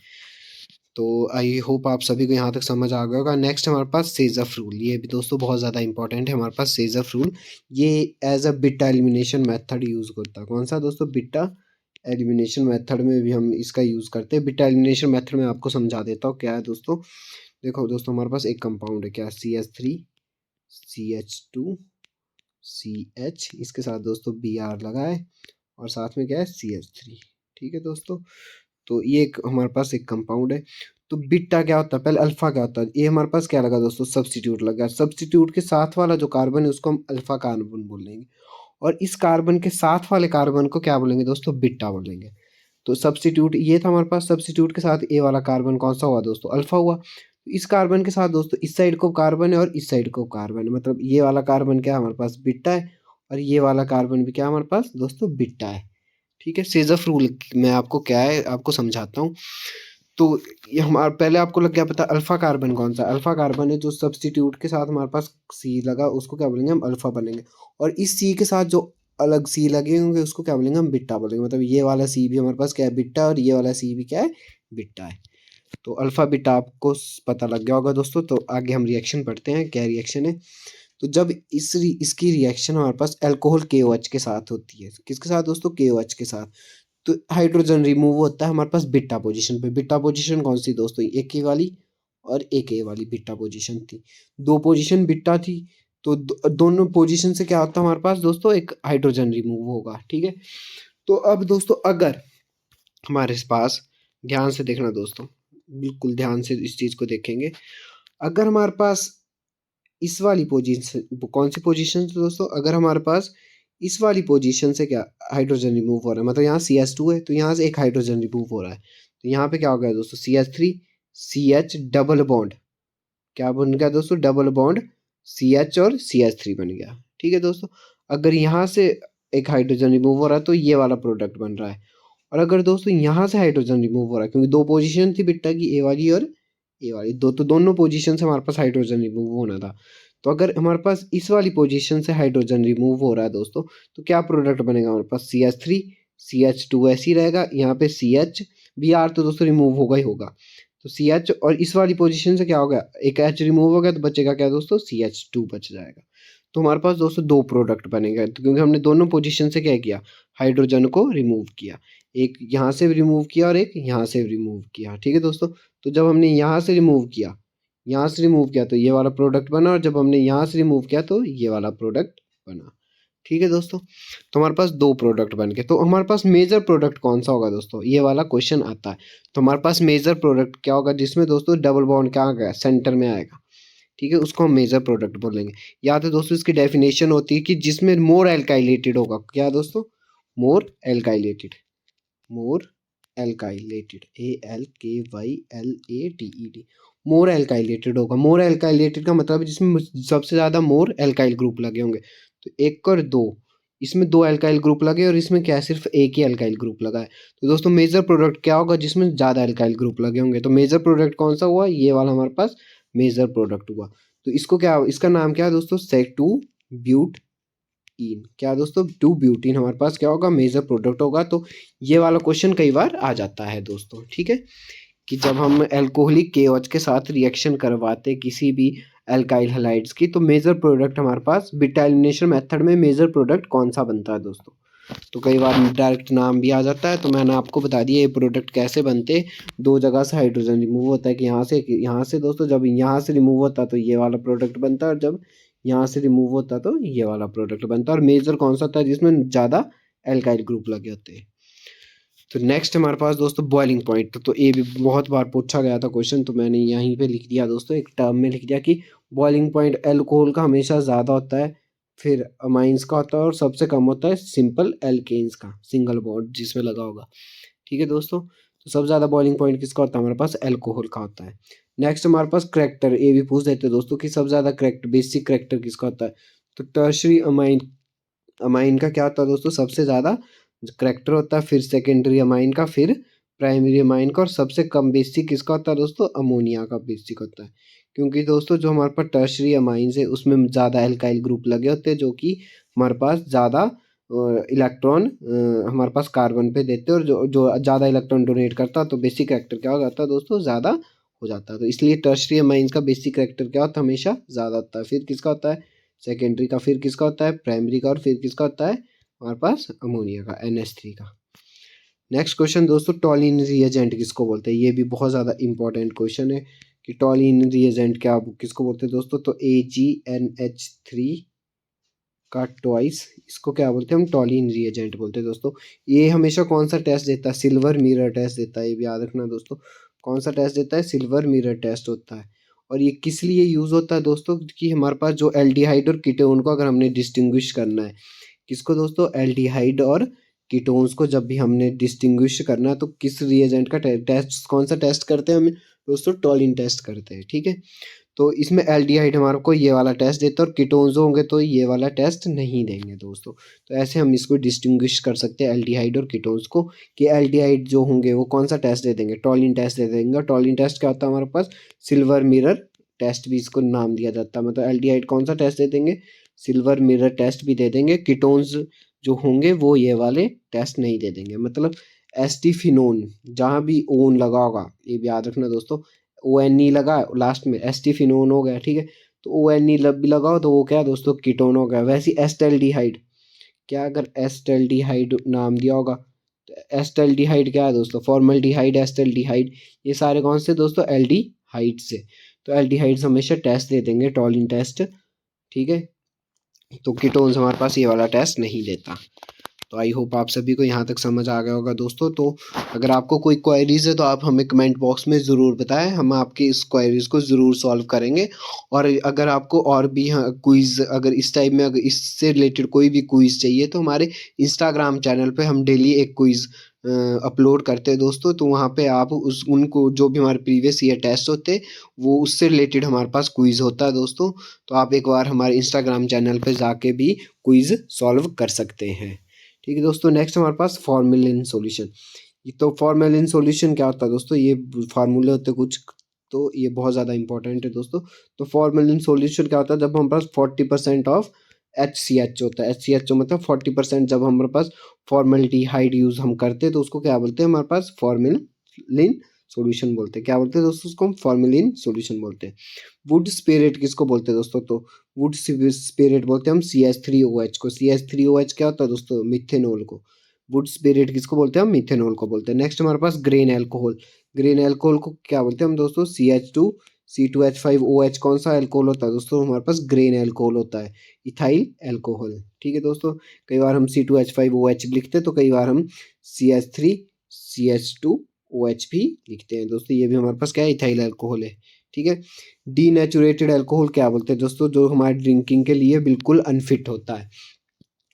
तो आई होप आप सभी को यहाँ तक समझ आ गया होगा। नेक्स्ट हमारे पास सेजफ रूल, ये भी दोस्तों बहुत ज़्यादा इंपॉर्टेंट है हमारे पास। सेजफ रूल ये as a beta elimination method use करता है। कौन सा दोस्तों? बिटा एलिमिनेशन मेथड में भी हम इसका यूज़ करते हैं। बिटा एलिमिनेशन मेथड में आपको समझा देता हूँ क्या है दोस्तों। देखो दोस्तों, हमारे पास एक कंपाउंड है, क्या? CH3 CH2 CH, इसके साथ दोस्तों Br लगा है, और साथ में क्या है? CH3। ठीक है दोस्तों, तो ये एक हमारे पास एक कंपाउंड है। तो बीटा क्या होता है? पहले अल्फा क्या होता है? ये हमारे पास क्या लगा दोस्तों? सब्स्टिट्यूट लगा। सब्स्टिट्यूट के साथ वाला जो कार्बन है उसको हम अल्फा कार्बन बोलेंगे, और इस कार्बन के साथ वाले कार्बन को क्या बोलेंगे दोस्तों? बीटा बोलेंगे। तो सब्स्टिट्यूट ये था हमारे पास। सब्स्टिट्यूट के साथ ए वाला कार्बन कौन सा हुआ दोस्तों? अल्फा हुआ। तो इस कार्बन के साथ दोस्तों इस साइड को कार्बन है और इस साइड को कार्बन है, मतलब ये वाला कार्बन क्या है हमारे पास? बीटा है, और ये वाला कार्बन भी क्या है हमारे पास दोस्तों? बीटा है। ठीक है, सेजफ रूल मैं आपको क्या है आपको समझाता हूँ। तो ये हमारा पहले आपको लग गया पता अल्फा कार्बन कौन सा? अल्फा कार्बन है जो सब्स्टिट्यूट के साथ हमारे पास सी लगा, उसको क्या बोलेंगे हम? अल्फा बनेंगे। और इस सी के साथ जो अलग सी लगे होंगे उसको क्या बोलेंगे हम? बिट्टा बोलेंगे। मतलब ये वाला सी भी हमारे पास क्या है? बिट्टा, और ये वाला सी भी क्या है? बिट्टा है। तो अल्फा बीटा आपको पता लग गया होगा दोस्तों। तो आगे हम रिएक्शन पढ़ते हैं, क्या रिएक्शन है। तो जब इसकी रिएक्शन हमारे पास अल्कोहल KOH के साथ होती है, किसके साथ दोस्तों? KOH के साथ। तो हाइड्रोजन रिमूव होता है हमारे पास बीटा पोजीशन पे। बीटा पोजीशन कौन सी दोस्तों? एक ए वाली और एक ए वाली बीटा पोजीशन थी। दो पोजीशन बीटा थी, तो दोनों पोजीशन से क्या होता है हमारे पास दोस्तों? एक हाइड्रोजन रिमूव होगा। ठीक है, तो अब दोस्तों अगर हमारे पास, ध्यान से देखना दोस्तों, बिल्कुल ध्यान से इस चीज को देखेंगे। अगर हमारे पास इस वाली पोजीशन, कौन सी पोजीशन से दोस्तों? अगर हमारे पास इस वाली पोजीशन से क्या हाइड्रोजन रिमूव हो रहा है, मतलब यहाँ CH2 है तो यहाँ से एक हाइड्रोजन रिमूव हो रहा है, तो यहाँ पे क्या हो गया दोस्तों? CH3 CH डबल बॉन्ड क्या बन गया दोस्तों, डबल बॉन्ड CH और CH3 बन गया। ठीक है दोस्तों, अगर यहाँ से एक हाइड्रोजन रिमूव हो रहा है तो ये वाला प्रोडक्ट बन रहा है। और अगर दोस्तों यहाँ से हाइड्रोजन रिमूव हो रहा है, क्योंकि दो पोजीशन थी बिट्टा की, ए वाली और ए वाली, तो दोनों पोजीशन से हमारे पास हाइड्रोजन रिमूव होना था। तो अगर हमारे पास इस वाली पोजीशन से हाइड्रोजन रिमूव हो रहा है दोस्तों, तो क्या प्रोडक्ट बनेगा हमारे पास, CH3 CH2 ऐसे ही रहेगा, यहाँ पे CH Br तो दोस्तों रिमूव होगा ही होगा। तो CH और इस वाली पोजीशन से क्या हो गया, एक H रिमूव हो गया तो बचेगा क्या दोस्तों, CH2 बच जाएगा। तो हमारे पास दोस्तों दो प्रोडक्ट बनेगा, तो क्योंकि हमने दोनों पोजीशन से क्या किया, हाइड्रोजन को रिमूव किया, एक यहाँ से रिमूव किया और एक यहाँ से रिमूव किया। ठीक है दोस्तों, तो जब हमने यहाँ से रिमूव किया, यहाँ से रिमूव किया तो ये वाला प्रोडक्ट बना, और जब हमने यहाँ से रिमूव किया तो ये वाला प्रोडक्ट बना। ठीक है दोस्तों, तो हमारे पास दो प्रोडक्ट बन गए। तो हमारे पास मेजर प्रोडक्ट कौन सा होगा दोस्तों, ये वाला क्वेश्चन आता है। तो हमारे पास मेजर प्रोडक्ट क्या होगा, जिसमें दोस्तों डबल बॉन्ड क्या आ गया, सेंटर में आएगा। ठीक है, उसको हम मेजर प्रोडक्ट बोलेंगे। या तो दोस्तों इसकी डेफिनेशन होती है कि जिसमें मोर एल्काइलेटेड होगा, क्या दोस्तों, मोर एल्काइलेटेड, मोर एल्काइलेटेड, ALKYLATED, मोर एल्काइलेटेड होगा। मोर एल्काइलेटेड का मतलब है जिसमें सबसे ज़्यादा मोर एल्काइल ग्रुप लगे होंगे। तो एक और दो, इसमें दो एल्काइल ग्रुप लगे और इसमें क्या सिर्फ एक ही एल्काइल ग्रुप लगा है। तो दोस्तों मेजर प्रोडक्ट क्या होगा, जिसमें ज़्यादा एल्काइल ग्रुप लगे होंगे। तो मेजर प्रोडक्ट कौन सा हुआ, ये वाला हमारे पास मेजर प्रोडक्ट हुआ। तो इसको क्या, इसका नाम क्या है दोस्तों, सेटू ब्यूट इन। क्या दोस्तों, टू ब्यूटीन हमारे पास क्या होगा, मेजर प्रोडक्ट होगा। तो ये वाला क्वेश्चन कई बार आ जाता है दोस्तों। ठीक है, कि जब हम एल्कोहलिक KOH के साथ रिएक्शन करवाते किसी भी एल्काइल हैलाइड्स की, तो मेजर प्रोडक्ट हमारे पास बिटा एलिमिनेशन मेथड में मेजर प्रोडक्ट कौन सा बनता है दोस्तों। तो कई बार डायरेक्ट नाम भी आ जाता है। तो मैंने आपको बता दिया ये प्रोडक्ट कैसे बनते, दो जगह से हाइड्रोजन रिमूव होता है, कि यहाँ से दोस्तों, जब यहाँ से रिमूव होता है तो ये वाला प्रोडक्ट बनता है, और जब यहाँ से रिमूव होता है तो ये वाला प्रोडक्ट बनता है। और मेजर कौन सा होता है, जिसमें ज़्यादा एल्काइल ग्रुप लगे होते हैं। तो नेक्स्ट हमारे पास दोस्तों बॉइलिंग पॉइंट। तो ये भी बहुत बार पूछा गया था क्वेश्चन, तो मैंने यहीं पे लिख दिया दोस्तों, एक टर्म में लिख दिया कि बॉइलिंग पॉइंट एल्कोहल का हमेशा ज़्यादा होता है, फिर अमाइंस का होता है, और सबसे कम होता है सिंपल एल्केन्स का, सिंगल बॉन्ड जिसमें लगा होगा। ठीक है दोस्तों, तो सबसे ज़्यादा बॉइलिंग पॉइंट किसका होता है, हमारे पास एल्कोहल का होता है। नेक्स्ट हमारे पास करेक्टर, ये भी पूछ देते हैं दोस्तों कि सबसे ज़्यादा करेक्टर बेसिक करेक्टर किसका होता है। तो टर्शरी अमाइन, अमाइन का क्या होता है दोस्तों, सबसे ज़्यादा करेक्टर होता है, फिर सेकेंडरी अमाइन का, फिर प्राइमरी अमाइन का, और सबसे कम बेसिक किसका होता है दोस्तों, अमोनिया का बेसिक होता है। क्योंकि दोस्तों जो हमारे पास टर्शरी अमाइंस है उसमें ज़्यादा एल्काइल ग्रुप लगे होते हैं, जो कि हमारे पास ज़्यादा इलेक्ट्रॉन हमारे पास कार्बन पे देते हैं, और जो जो ज़्यादा इलेक्ट्रॉन डोनेट करता है तो बेसिक करेक्टर क्या हो जाता है दोस्तों, ज़्यादा हो जाता है। तो इसलिए टर्शरी अमाइंस का बेसिक करेक्टर क्या होता है, हमेशा ज़्यादा होता है। फिर किसका होता है, सेकेंडरी का, फिर किसका होता है, प्राइमरी का, और फिर किसका होता है हमारे पास, अमोनिया का, NH3 का। नेक्स्ट क्वेश्चन दोस्तों, टॉलिन रिएजेंट किसको बोलते हैं। ये भी बहुत ज़्यादा इंपॉर्टेंट क्वेश्चन है कि टॉलिन रिएजेंट क्या किसको बोलते हैं दोस्तों। तो AgNH3 का ट्वाइस, इसको क्या बोलते हैं हम, टॉलिन रिएजेंट बोलते हैं दोस्तों। ये हमेशा कौन सा टेस्ट देता है, सिल्वर मिरर टेस्ट देता है। ये भी याद रखना दोस्तों, कौन सा टेस्ट देता है, सिल्वर मिरर टेस्ट होता है। और ये किस लिए यूज़ होता है दोस्तों, कि हमारे पास जो एल्डिहाइड और कीटोन को अगर हमने डिस्टिंग्विश करना है, किसको दोस्तों, एल्डिहाइड और कीटोन्स को जब भी हमने डिस्टिंग्विश करना है, तो किस रिएजेंट का टेस्ट, कौन सा टेस्ट करते हैं हम दोस्तों, टॉलिन टेस्ट करते हैं। ठीक है, तो इसमें एल्डिहाइड हमारे को ये वाला टेस्ट देता है, और कीटोन्स होंगे तो ये वाला टेस्ट नहीं देंगे दोस्तों। तो ऐसे हम इसको डिस्टिंग्विश कर सकते हैं एल्डिहाइड और कीटोन्स को, कि एल्डिहाइड जो होंगे वो कौन सा टेस्ट दे देंगे, टॉलिन टेस्ट दे देंगे। टॉलिन टेस्ट क्या होता है हमारे पास, सिल्वर मिरर टेस्ट भी इसको नाम दिया जाता है। मतलब एल्डिहाइड कौन सा टेस्ट दे देंगे, सिल्वर मिरर टेस्ट भी दे देंगे। कीटोन्स जो होंगे वो ये वाले टेस्ट नहीं दे देंगे। मतलब एस्टिफिनोन, जहाँ भी ओन लगा होगा, ये भी याद रखना दोस्तों, ONE लगा लास्ट में, एस्टिफिनोन हो गया। ठीक है, तो ONE भी लगाओ तो वो क्या दोस्तों, कीटोन हो गया। वैसे एस्टेल्डिहाइड, क्या अगर एस्टेल्डिहाइड नाम दिया होगा, तो एस्टेल्डिहाइड क्या है दोस्तों, फॉर्मल्डिहाइड, एस्टेल्डिहाइड, ये सारे कौन से दोस्तों, एल्डिहाइड से। तो एल्डिहाइड्स हमेशा टेस्ट दे देंगे, टॉलिन टेस्ट। ठीक है, तो कीटोन्स हमारे पास ये वाला टेस्ट नहीं देता। तो आई होप आप सभी को यहाँ तक समझ आ गया होगा दोस्तों। तो अगर आपको कोई क्वेरीज है तो आप हमें कमेंट बॉक्स में ज़रूर बताएं, हम आपकी इस क्वेरीज को ज़रूर सॉल्व करेंगे। और अगर आपको और भी क्विज़ अगर इस टाइप में अगर इससे रिलेटेड कोई भी क्विज़ चाहिए तो हमारे इंस्टाग्राम चैनल पे हम डेली एक क्विज़ अपलोड करते हैं दोस्तों। तो वहाँ पे आप उनको जो भी हमारे प्रीवियस ईयर टेस्ट होते हैं वो उससे रिलेटेड हमारे पास क्विज़ होता है दोस्तों। तो आप एक बार हमारे इंस्टाग्राम चैनल पे जाके भी क्विज़ सॉल्व कर सकते हैं। ठीक है दोस्तों, नेक्स्ट हमारे पास फॉर्मूलिन सॉल्यूशन। तो फॉर्मूलिन सॉल्यूशन क्या होता है दोस्तों, ये फार्मूले होते हैं कुछ, तो ये बहुत ज़्यादा इंपॉर्टेंट है दोस्तों। तो फॉर्मूलिन सॉल्यूशन क्या होता है, जब हमारे पास 40% ऑफ HCH होता है। HCH मतलब 40%, जब हमारे पास फॉर्मेल्डिहाइड यूज़ हम करते हैं तो उसको क्या बोलते हैं, हमारे पास फॉर्मूलिन सॉल्यूशन बोलते हैं। क्या बोलते हैं दोस्तों, उसको हम फॉर्मूलिन सॉल्यूशन बोलते हैं। वुड स्पिरिट किसको बोलते हैं दोस्तों, तो वुड स्पिरिट बोलते हैं हम CH3OH को। CH3OH क्या होता है दोस्तों, मिथेनॉल को। वुड स्पिरिट किसको बोलते हैं हम, मिथेनॉल को बोलते हैं। नेक्स्ट हमारे पास ग्रेन एल्कोहल। ग्रेन एल्कोहल को क्या बोलते हैं हम दोस्तों, CH2C2H5OH। कौन सा एल्कोहल होता है दोस्तों, हमारे पास ग्रेन एल्कोहल होता है, इथाइल एल्कोहल। ठीक है दोस्तों, कई बार हम C2H5OH लिखते हैं तो कई बार हम CH3CH2OH भी लिखते हैं दोस्तों। ये भी हमारे पास क्या है, इथाइल एल्कोहल है। ठीक है, डीनेचुरेटेड अल्कोहल क्या बोलते हैं दोस्तों, जो हमारे ड्रिंकिंग के लिए बिल्कुल अनफिट होता है।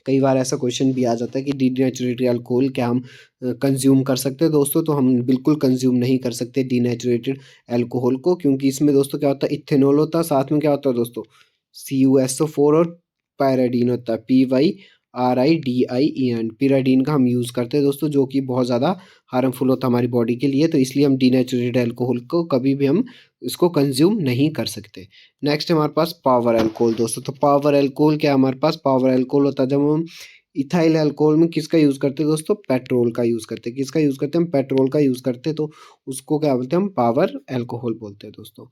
कई बार ऐसा क्वेश्चन भी आ जाता है कि डीनेचुरेटेड अल्कोहल क्या हम कंज्यूम कर सकते हैं दोस्तों, तो हम बिल्कुल कंज्यूम नहीं कर सकते डीनेचुरेटेड अल्कोहल को, क्योंकि इसमें दोस्तों क्या होता है, इथेनॉल होता है, साथ में क्या होता है दोस्तों, CuSO4 और पैराडीन होता है, PYRIDIEN। पिराडीन का हम यूज़ करते हैं दोस्तों, जो कि बहुत ज़्यादा हार्मफुल होता है हमारी बॉडी के लिए, तो इसलिए हम डीनेचुरेटेड अल्कोहल को कभी भी हम इसको कंज्यूम नहीं कर सकते। नेक्स्ट हमारे पास पावर अल्कोहल दोस्तों। तो पावर अल्कोहल क्या, हमारे पास पावर अल्कोहल होता है जब हम इथाइल अल्कोहल में किसका यूज़ करते हैं दोस्तों, पेट्रोल का यूज़ करते हैं। किसका यूज़ करते हैं हम, पेट्रोल का यूज़ करते हैं, तो उसको क्या बोलते हैं हम, पावर अल्कोहल बोलते हैं दोस्तों।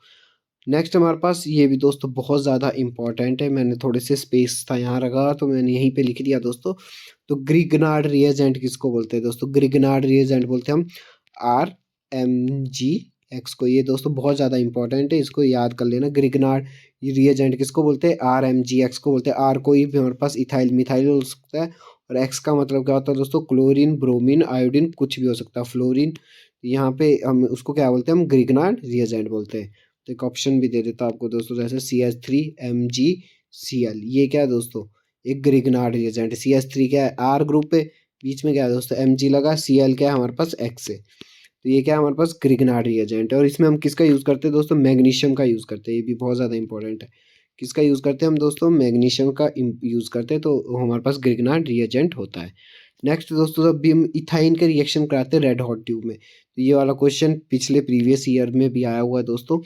नेक्स्ट हमारे पास ये भी दोस्तों बहुत ज़्यादा इंपॉर्टेंट है, मैंने थोड़े से स्पेस था यहाँ रखा तो मैंने यहीं पे लिख दिया दोस्तों। तो ग्रिगनार्ड रिएजेंट किसको बोलते हैं दोस्तों, ग्रिगनार्ड रिएजेंट बोलते हैं हम RMGX को। ये दोस्तों बहुत ज़्यादा इंपॉर्टेंट है, इसको याद कर लेना। ग्रिगनार्ड रिएजेंट किसको बोलते हैं, RMGX को बोलते हैं। R कोई भी हमारे पास इथाइल मिथाइल हो सकता है, और X का मतलब क्या होता है दोस्तों, क्लोरीन ब्रोमीन आयोडीन कुछ भी हो सकता है, फ्लोरीन। यहाँ पे हम उसको क्या बोलते हैं, हम ग्रिगनार्ड रिएजेंट बोलते हैं। तो एक ऑप्शन भी दे देता आपको दोस्तों, जैसे CH3MgCl, ये क्या है दोस्तों, एक ग्रिगनार्ड रिएजेंट। CH3 क्या है, R ग्रुप है, बीच में क्या है दोस्तों, Mg लगा, Cl क्या है हमारे पास, X है, तो ये क्या है हमारे पास ग्रिगनार्ड रिएजेंट है। और इसमें हम किसका यूज़ करते हैं दोस्तों, मैग्नीशियम का यूज़ करते हैं, ये भी बहुत ज़्यादा इंपॉर्टेंट है। किसका यूज़ करते हैं हम दोस्तों, मैग्नीशियम का यूज़ करते हैं, तो हमारे पास ग्रिगनार्ड रिएजेंट होता है। नेक्स्ट दोस्तों, जब भी हम इथाइन के रिएक्शन कराते हैं रेड हॉट ट्यूब में, तो ये वाला क्वेश्चन पिछले प्रीवियस ईयर में भी आया हुआ है दोस्तों।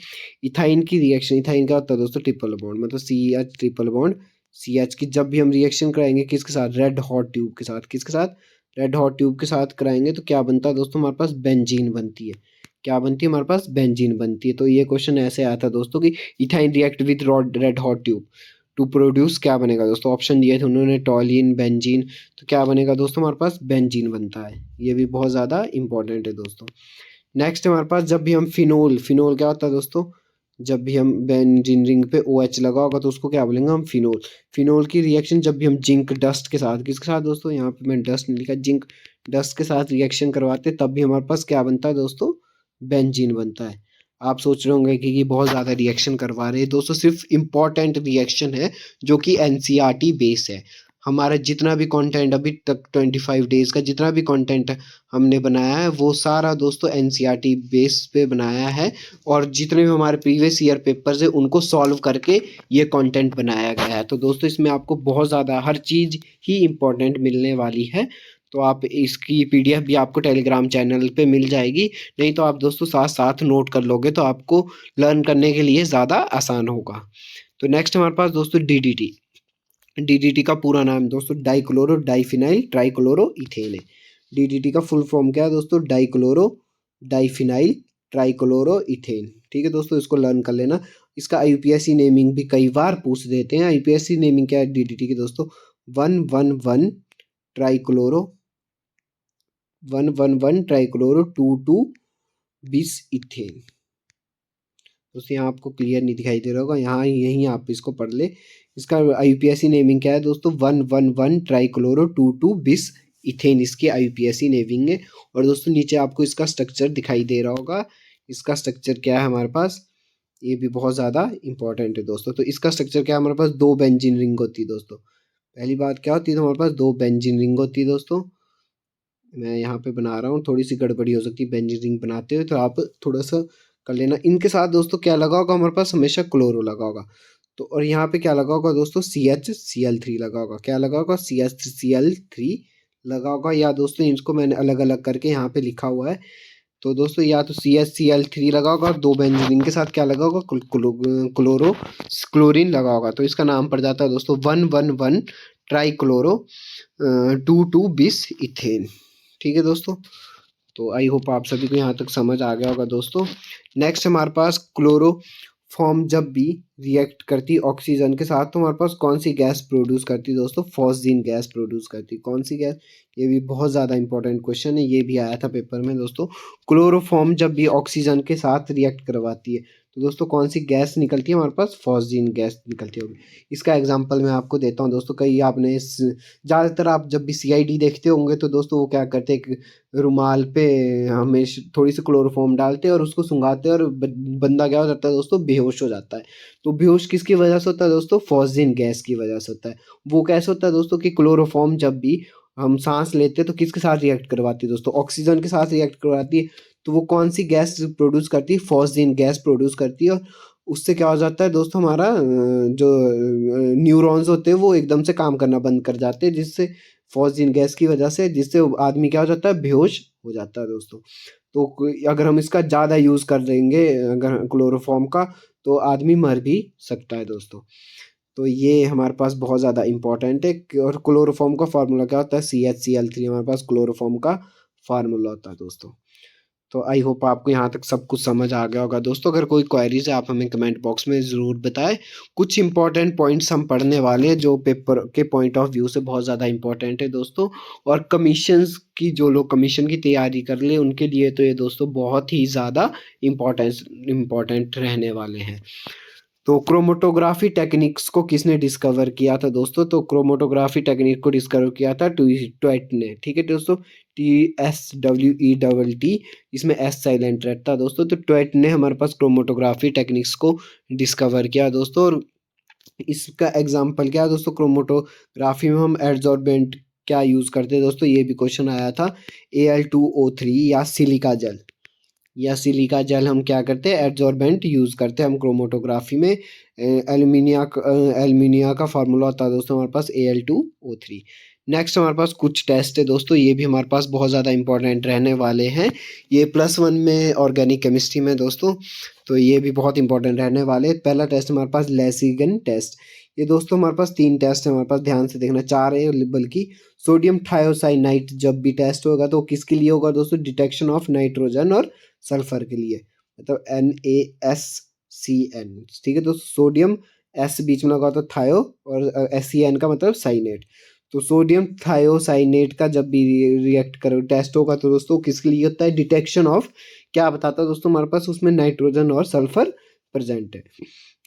इथाइन की रिएक्शन, इथाइन क्या होता है दोस्तों, ट्रिपल बॉन्ड, मतलब CH ट्रिपल बॉन्ड CH की जब भी हम रिएक्शन कराएंगे किसके साथ, रेड हॉट ट्यूब के साथ, किसके साथ, रेड हॉट ट्यूब के साथ कराएंगे, तो क्या बनता है दोस्तों, हमारे पास बेंजीन बनती है। क्या बनती है हमारे पास, बेंजीन बनती है। तो ये क्वेश्चन ऐसे आया था दोस्तों कि ethyne react with red hot tube to produce, क्या बनेगा दोस्तों, ऑप्शन दिए थे उन्होंने, टॉलिन बेंजीन, तो क्या बनेगा दोस्तों, हमारे पास बेंजीन बनता है। ये भी बहुत ज़्यादा इंपॉर्टेंट है दोस्तों। नेक्स्ट हमारे पास, जब भी हम फिनोल, फिनोल क्या होता है दोस्तों, जब भी हम बेंजीन रिंग पे OH लगा होगा तो उसको क्या बोलेंगे हम, फिनोल। फिनोल की रिएक्शन जब भी हम जिंक डस्ट के साथ, किसके साथ दोस्तों, यहाँ पे मैं डस्ट नहीं लिखा, जिंक डस्ट के साथ रिएक्शन करवाते तब भी हमारे पास क्या बनता है दोस्तों, बेंजीन बनता है। आप सोच रहे होंगे कि ये बहुत ज़्यादा रिएक्शन करवा रहे हैं दोस्तों, सिर्फ इम्पॉर्टेंट रिएक्शन है जो कि NCERT बेस है। हमारा जितना भी कंटेंट अभी तक 25 डेज़ का जितना भी कंटेंट हमने बनाया है वो सारा दोस्तों NCERT बेस पे बनाया है, और जितने भी हमारे प्रीवियस ईयर पेपर्स है उनको सॉल्व करके ये कंटेंट बनाया गया है। तो दोस्तों इसमें आपको बहुत ज़्यादा हर चीज़ ही इम्पोर्टेंट मिलने वाली है। तो आप इसकी PDF भी आपको टेलीग्राम चैनल पे मिल जाएगी, नहीं तो आप दोस्तों साथ साथ नोट कर लोगे तो आपको लर्न करने के लिए ज़्यादा आसान होगा। तो नेक्स्ट हमारे पास दोस्तों DDT। DDT का पूरा नाम दोस्तों डाइक्लोरो डाइफिनाइल ट्राइक्लोरो इथेन है। DDT का फुल फॉर्म क्या है दोस्तों, डाइक्लोरो डाइफिनाइल ट्राइक्लोरो इथेन। ठीक है दोस्तों, इसको लर्न कर लेना। इसका IUPAC नेमिंग भी कई बार पूछ देते हैं। IUPAC नेमिंग क्या है DDT की दोस्तों, 111 ट्राइक्लोरो 111 ट्राइक्लोरो 22 बिस इथेन। दोस्तों यहाँ आपको क्लियर नहीं दिखाई दे रहा होगा, यहाँ यहीं आप इसको पढ़ ले। इसका IUPAC नेमिंग क्या है दोस्तों, 111 ट्राइक्लोरो 22 बिस इथेन इसकी IUPAC नेमिंग है। और दोस्तों नीचे आपको इसका स्ट्रक्चर दिखाई दे रहा होगा। इसका स्ट्रक्चर क्या है हमारे पास, ये भी बहुत ज़्यादा इंपॉर्टेंट है दोस्तों। तो इसका स्ट्रक्चर क्या है, हमारे पास 2 बेंजीन रिंग होती है दोस्तों। पहली बात क्या होती है, तो हमारे पास 2 बेंजीन रिंग होती है दोस्तों। मैं यहाँ पे बना रहा हूँ, थोड़ी सी गड़बड़ी हो सकती है बेंजीन रिंग बनाते हुए, तो आप थोड़ा सा कर लेना। इनके साथ दोस्तों क्या लगा होगा, हमारे पास हमेशा क्लोरो लगा होगा। तो और यहाँ पे क्या लगा होगा दोस्तों, CHCl3 लगा होगा। क्या लगा होगा, CHCl3 लगा होगा। या दोस्तों इसको मैंने अलग अलग करके यहाँ पे लिखा हुआ है। तो दोस्तों या तो CHCl3 लगा होगा और 2 बेंजीन के साथ क्या लगा होगा, क्लोरीन लगा होगा। तो इसका नाम पड़ जाता है दोस्तों 111 ट्राईक्लोरो 2,2 बिस इथेन। ठीक है दोस्तों, तो आई होप आप सभी को यहाँ तक समझ आ गया होगा दोस्तों। नेक्स्ट हमारे पास क्लोरोफॉर्म जब भी रिएक्ट करती ऑक्सीजन के साथ, तो हमारे पास कौन सी गैस प्रोड्यूस करती है दोस्तों, फॉस्जीन गैस प्रोड्यूस करती है। कौन सी गैस, ये भी बहुत ज़्यादा इंपॉर्टेंट क्वेश्चन है, ये भी आया था पेपर में दोस्तों। क्लोरोफॉर्म जब भी ऑक्सीजन के साथ रिएक्ट करवाती है, तो दोस्तों कौन सी गैस निकलती है हमारे पास, फॉस्जीन गैस निकलती होगी। इसका एग्जांपल मैं आपको देता हूँ दोस्तों। कई आपने ज़्यादातर आप जब भी CID देखते होंगे, तो दोस्तों वो क्या करते हैं, एक रुमाल पे हमेशा थोड़ी सी क्लोरोफॉर्म डालते हैं और उसको सुंघाते हैं, और बंदा क्या हो जाता है दोस्तों, बेहोश हो जाता है। तो बेहोश किसकी वजह से होता है दोस्तों, फॉस्जीन गैस की वजह से होता है। वो कैसे होता है दोस्तों कि क्लोरोफॉर्म जब भी हम सांस लेते हैं, तो किसके साथ रिएक्ट करवाती है दोस्तों, ऑक्सीजन के साथ रिएक्ट करवाती है। तो वो कौन सी गैस प्रोड्यूस करती है, फॉस्जीन गैस प्रोड्यूस करती है। और उससे क्या हो जाता है दोस्तों, हमारा जो न्यूरॉन्स होते हैं वो एकदम से काम करना बंद कर जाते हैं, जिससे फॉस्जीन गैस की वजह से, जिससे आदमी क्या हो जाता है, बेहोश हो जाता है दोस्तों। तो अगर हम इसका ज़्यादा यूज़ कर देंगे अगर क्लोरोफॉर्म का, तो आदमी मर भी सकता है दोस्तों। तो ये हमारे पास बहुत ज़्यादा इंपॉर्टेंट है। और क्लोरोफॉर्म का फार्मूला क्या होता है, CHCl3 हमारे पास क्लोरोफॉर्म का फार्मूला होता है दोस्तों। तो आई होप आपको यहाँ तक सब कुछ समझ आ गया होगा दोस्तों। अगर कोई क्वेरीज है आप हमें कमेंट बॉक्स में ज़रूर बताएं। कुछ इंपॉर्टेंट पॉइंट्स हम पढ़ने वाले हैं जो पेपर के पॉइंट ऑफ व्यू से बहुत ज़्यादा इंपॉर्टेंट है दोस्तों। और कमीशंस की, जो लोग कमीशन की तैयारी कर ले उनके लिए तो ये दोस्तों बहुत ही ज़्यादा इम्पोर्टेंट रहने वाले हैं। तो क्रोमेटोग्राफी टेक्निक्स को किसने डिस्कवर किया था दोस्तों, तो क्रोमेटोग्राफी टेक्निक को डिस्कवर किया था ट्वेट ने। ठीक है दोस्तों, TSWET, इसमें S साइलेंट रहता है दोस्तों। तो ट्वेट ने हमारे पास क्रोमेटोग्राफी टेक्निक्स को डिस्कवर किया दोस्तों। और इसका एग्जाम्पल क्या है दोस्तों, क्रोमेटोग्राफी में हम एडजॉर्बेंट क्या यूज़ करते हैं दोस्तों, ये भी क्वेश्चन आया था। Al2O3 या सिलिका जेल, सिलिका जेल हम क्या करते हैं, एडजॉर्बेंट यूज़ करते हैं हम क्रोमेटोग्राफी में। एल्यूमिनिया का फार्मूला होता है दोस्तों हमारे पास Al2O3। नेक्स्ट हमारे पास कुछ टेस्ट है दोस्तों, ये भी हमारे पास बहुत ज़्यादा इंपॉर्टेंट रहने वाले हैं। ये +1 में ऑर्गेनिक केमिस्ट्री में दोस्तों, तो ये भी बहुत इंपॉर्टेंट रहने वाले। पहला टेस्ट हमारे पास लेसिगन टेस्ट। ये दोस्तों हमारे पास 3 टेस्ट है हमारे पास, ध्यान से देखना, 4 है बल्कि। सोडियम थायोसाइनाइट जब भी टेस्ट होगा तो किसके लिए होगा दोस्तों, डिटेक्शन ऑफ नाइट्रोजन और सल्फर के लिए, मतलब NaSCN। ठीक है, तो सोडियम S बीच में लगा तो थायो, और SCN का मतलब साइनेट। तो सोडियम थायोसाइनेट का जब भी रिएक्ट करो टेस्ट होगा तो दोस्तों किसके लिए होता है, डिटेक्शन ऑफ, क्या बताता है दोस्तों, हमारे पास उसमें नाइट्रोजन और सल्फर प्रेजेंट है।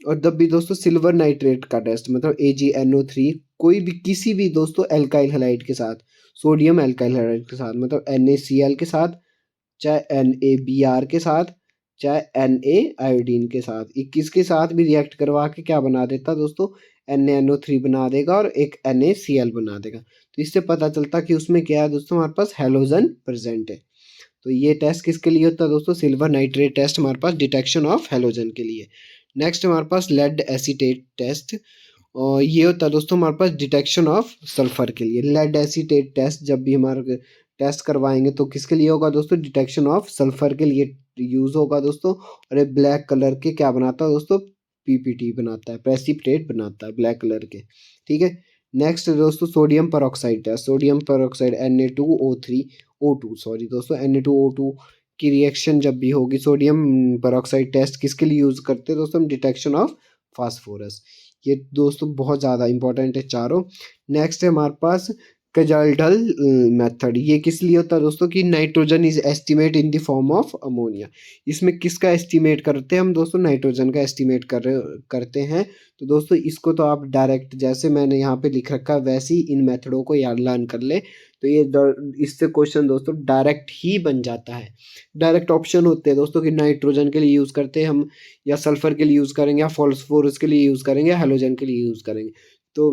और जब भी दोस्तों सिल्वर नाइट्रेट का टेस्ट, मतलब AgNO3, कोई भी किसी भी दोस्तों एल्काइल हैलाइड के साथ, सोडियम एल्काइल हैलाइड के साथ, मतलब NaCl के साथ, चाहे NaBr के साथ, चाहे Na आयोडीन के साथ, 21 के साथ भी रिएक्ट करवा के क्या बना देता दोस्तों, NaNO3 बना देगा और एक NaCl बना देगा। तो इससे पता चलता कि उसमें क्या है दोस्तों, हमारे पास हैलोजन प्रेजेंट है। तो ये टेस्ट किसके लिए होता है दोस्तों, सिल्वर नाइट्रेट टेस्ट हमारे पास डिटेक्शन ऑफ हैलोजन के लिए। नेक्स्ट हमारे पास लेड एसीटेट टेस्ट, और ये होता है दोस्तों हमारे पास डिटेक्शन ऑफ सल्फर के लिए। लेड एसीटेट टेस्ट जब भी हमारे टेस्ट करवाएंगे तो किसके लिए होगा दोस्तों, डिटेक्शन ऑफ सल्फर के लिए यूज़ होगा दोस्तों। और ये ब्लैक कलर के क्या बनाता है दोस्तों, PPT बनाता है, प्रेसिपिटेट बनाता है ब्लैक कलर के। ठीक है, नेक्स्ट दोस्तों sodium peroxide test. Sodium peroxide Na2O2 sorry दोस्तों, Na2O2 की रिएक्शन जब भी होगी, सोडियम परऑक्साइड टेस्ट किसके लिए यूज़ करते हैं दोस्तों, डिटेक्शन ऑफ फास्फोरस। ये दोस्तों बहुत ज़्यादा इंपॉर्टेंट है चारों। नेक्स्ट है हमारे पास कजाल्डल मेथड, ये किस लिए होता है दोस्तों कि nitrogen is estimate in the form of ammonia. इसमें किसका एस्टिमेट करते हैं हम दोस्तों, नाइट्रोजन का एस्टिमेट करते हैं। तो दोस्तों इसको तो आप डायरेक्ट जैसे मैंने यहाँ पे लिख रखा है वैसे ही इन मेथडों को याद लर्न कर ले, तो ये इससे क्वेश्चन दोस्तों डायरेक्ट ही बन जाता है। डायरेक्ट ऑप्शन होते हैं दोस्तों कि नाइट्रोजन के लिए यूज़ करते हैं हम, या सल्फर के लिए यूज़ करेंगे, या फॉस्फोरस के लिए यूज़ करेंगे, या हेलोजन के लिए यूज़ करेंगे। तो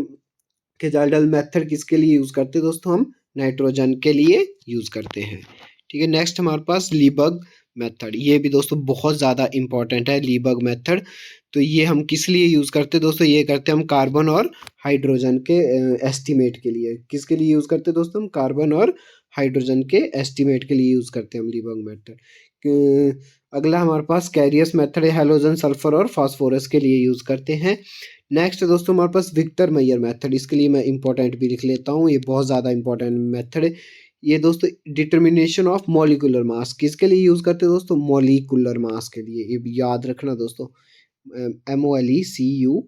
केजाल्डल मेथड किसके लिए यूज़ करते हैं दोस्तों, हम नाइट्रोजन के लिए यूज़ करते हैं। ठीक है, नेक्स्ट हमारे पास लीबर्ग मेथड, ये भी दोस्तों बहुत ज़्यादा इंपॉर्टेंट है लीबर्ग मेथड। तो ये हम किस लिए यूज़ करते हैं दोस्तों, ये करते हैं हम कार्बन और हाइड्रोजन के एस्टिमेट के लिए। किसके लिए यूज़ करते हैं दोस्तों, हम कार्बन और हाइड्रोजन के एस्टिमेट के लिए यूज़ करते हैं हम लीबर्ग मेथड। अगला हमारे पास कैरियस मेथड है, हेलोजन, सल्फर और फास्फोरस के लिए यूज़ करते हैं। नेक्स्ट दोस्तों हमारे पास विक्टर मेयर मेथड, इसके लिए मैं इंपॉर्टेंट भी लिख लेता हूँ, ये बहुत ज़्यादा इंपॉर्टेंट मेथड है। ये दोस्तों डिटर्मिनेशन ऑफ मॉलिक्यूलर मास किसके लिए यूज़ करते हैं दोस्तों, मॉलिक्यूलर मास के लिए। ये भी याद रखना दोस्तों, MOLECULAR,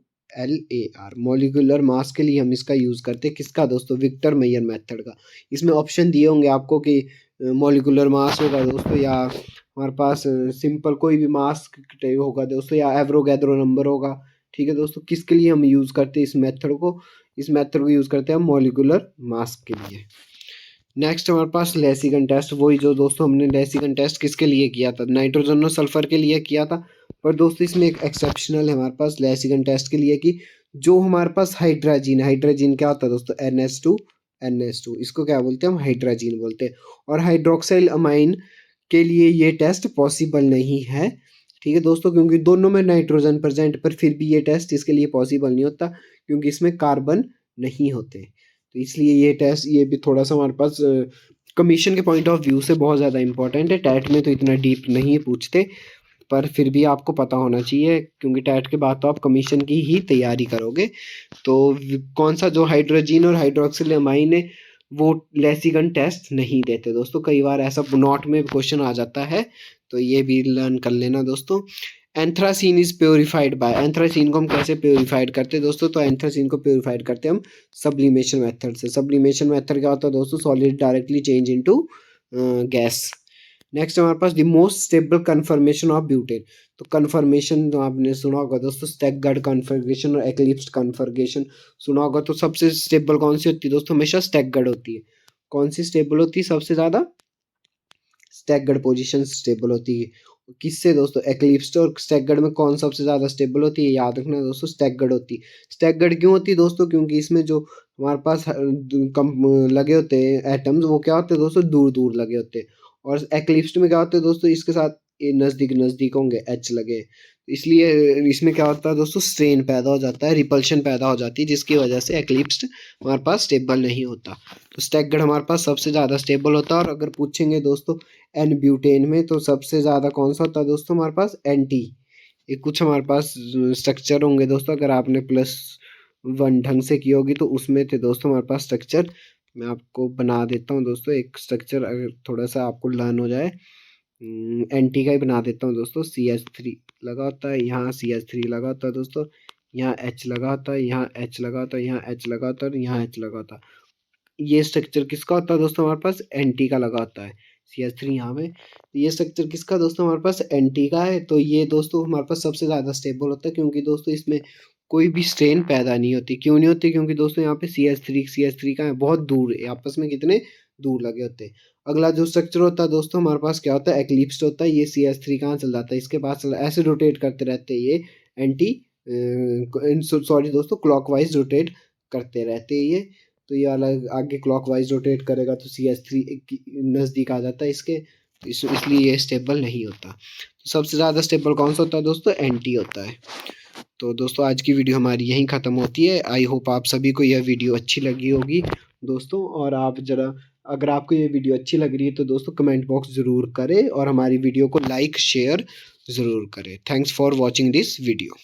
मॉलिक्यूलर मास के लिए हम इसका यूज़ करते हैं। किसका दोस्तों, विक्टर मेयर मेथड का। इसमें ऑप्शन दिए होंगे आपको कि मॉलिक्यूलर मास होगा दोस्तों, या हमारे पास सिंपल कोई भी मास होगा दोस्तों, या एवरोगैद्रो नंबर होगा। ठीक है दोस्तों, किसके लिए हम यूज़ करते हैं इस मेथड को, इस मेथड को यूज़ करते हैं हम मॉलिक्यूलर मास के लिए। नेक्स्ट हमारे पास लेसिगन टेस्ट, वही जो दोस्तों हमने लेसिगन टेस्ट किसके लिए किया था, नाइट्रोजन और सल्फर के लिए किया था। पर दोस्तों इसमें एक एक्सेप्शनल है हमारे पास लेसिगन टेस्ट के लिए कि जो हमारे पास हाइड्रोजन, हाइड्रोजन क्या होता है दोस्तों, NH2, इसको क्या बोलते हैं हम, हाइड्रोजन बोलते हैं। और हाइड्रोक्साइल अमाइन के लिए ये टेस्ट पॉसिबल नहीं है। ठीक है दोस्तों, क्योंकि दोनों में नाइट्रोजन प्रेजेंट, पर फिर भी ये टेस्ट इसके लिए पॉसिबल नहीं होता क्योंकि इसमें कार्बन नहीं होते। तो इसलिए ये टेस्ट, ये भी थोड़ा सा हमारे पास कमीशन के पॉइंट ऑफ व्यू से बहुत ज़्यादा इंपॉर्टेंट है। टैट में तो इतना डीप नहीं पूछते, पर फिर भी आपको पता होना चाहिए क्योंकि टैट के बाद तो आप कमीशन की ही तैयारी करोगे। तो कौन सा जो हाइड्रोजन और हाइड्रोक्सिल अमाइन है वो लेसिगन टेस्ट नहीं देते दोस्तों, कई बार ऐसा नॉट में क्वेश्चन आ जाता है, तो ये भी लर्न कर लेना दोस्तों। Anthracene is purified by, anthracene को हम कैसे प्योरीफाइड करते हैं दोस्तों, तो एंथ्रासीन को प्योरीफाइड करते हैं हम सब्लिमेशन मेथड से। सब्लिमेशन मेथड क्या होता है दोस्तों, solid directly change into gas. Next हमारे पास the most stable conformation of butane, तो कन्फर्मेशन जो आपने सुना होगा दोस्तों, स्टैगर्ड कन्फर्मेशन और एक्लिप्स्ड कन्फर्मेशन सुना होगा। तो सबसे स्टेबल कौन सी होती है दोस्तों, हमेशा स्टैगर्ड होती है। कौन सी स्टेबल होती है सबसे ज़्यादा, स्टैगर्ड पोजीशन स्टेबल होती है। किससे दोस्तों, एक्लिप्स्ड और स्टैगर्ड में कौन सबसे ज़्यादा स्टेबल होती है, याद रखना दोस्तों, स्टैगर्ड होती है। स्टैगर्ड क्यों होती है दोस्तों, क्योंकि इसमें जो हमारे पास कम लगे होते हैं एटम्स, वो क्या होते हैं दोस्तों, दूर दूर लगे होते हैं। और एक्लिप्स्ड में क्या होते हैं दोस्तों, इसके साथ ये नज़दीक नज़दीक होंगे, एच लगे, इसलिए इसमें क्या होता है दोस्तों, स्ट्रेन पैदा हो जाता है, रिपल्शन पैदा हो जाती है, जिसकी वजह से एक्लिप्स्ड हमारे पास स्टेबल नहीं होता। तो स्टैगर्ड हमारे पास सबसे ज़्यादा स्टेबल होता है। और अगर पूछेंगे दोस्तों एन ब्यूटेन में, तो सबसे ज़्यादा कौन सा होता है दोस्तों, हमारे पास NT। ये कुछ हमारे पास स्ट्रक्चर होंगे दोस्तों, अगर आपने +1 ढंग से की होगी तो उसमें थे दोस्तों हमारे पास स्ट्रक्चर। मैं आपको बना देता हूँ दोस्तों एक स्ट्रक्चर, अगर थोड़ा सा आपको लर्न हो जाए। NT का ही बना देता हूँ दोस्तों। CH3 लगा होता है, यहाँ CH3 लगा होता है दोस्तों, यहाँ H लगा होता है, यहाँ H लगा होता है, यहाँ H लगा होता है और यहाँ H लगा होता है। ये स्ट्रक्चर किसका होता है दोस्तों, हमारे पास NT का लगा होता है। CH3 यहाँ पे, ये स्ट्रक्चर किसका दोस्तों, हमारे पास NT का है। तो ये दोस्तों हमारे पास सबसे ज़्यादा स्टेबल होता है, क्योंकि दोस्तों इसमें कोई भी स्ट्रेन पैदा नहीं होती। क्यों नहीं होती, क्योंकि दोस्तों यहाँ पे CH3 का है, बहुत दूर है, आपस में कितने दूर लगे होते हैं। अगला जो स्ट्रक्चर होता है दोस्तों हमारे पास क्या होता है, एक्लिप्स्ड होता है। ये CH3 कहाँ चल जाता है, इसके पास ऐसे रोटेट करते रहते हैं ये एंटी, सॉरी दोस्तों, क्लॉकवाइज रोटेट करते रहते हैं ये। तो ये अलग आगे क्लॉकवाइज रोटेट करेगा तो CH3 नज़दीक आ जाता है इसके, इसलिए ये स्टेबल नहीं होता। तो सबसे ज़्यादा स्टेबल कौन सा होता है दोस्तों, NT होता है। तो दोस्तों आज की वीडियो हमारी यहीं ख़त्म होती है। आई होप आप सभी को यह वीडियो अच्छी लगी होगी दोस्तों। और आप ज़रा, अगर आपको ये वीडियो अच्छी लग रही है तो दोस्तों कमेंट बॉक्स ज़रूर करें और हमारी वीडियो को लाइक शेयर ज़रूर करें। Thanks for watching this video.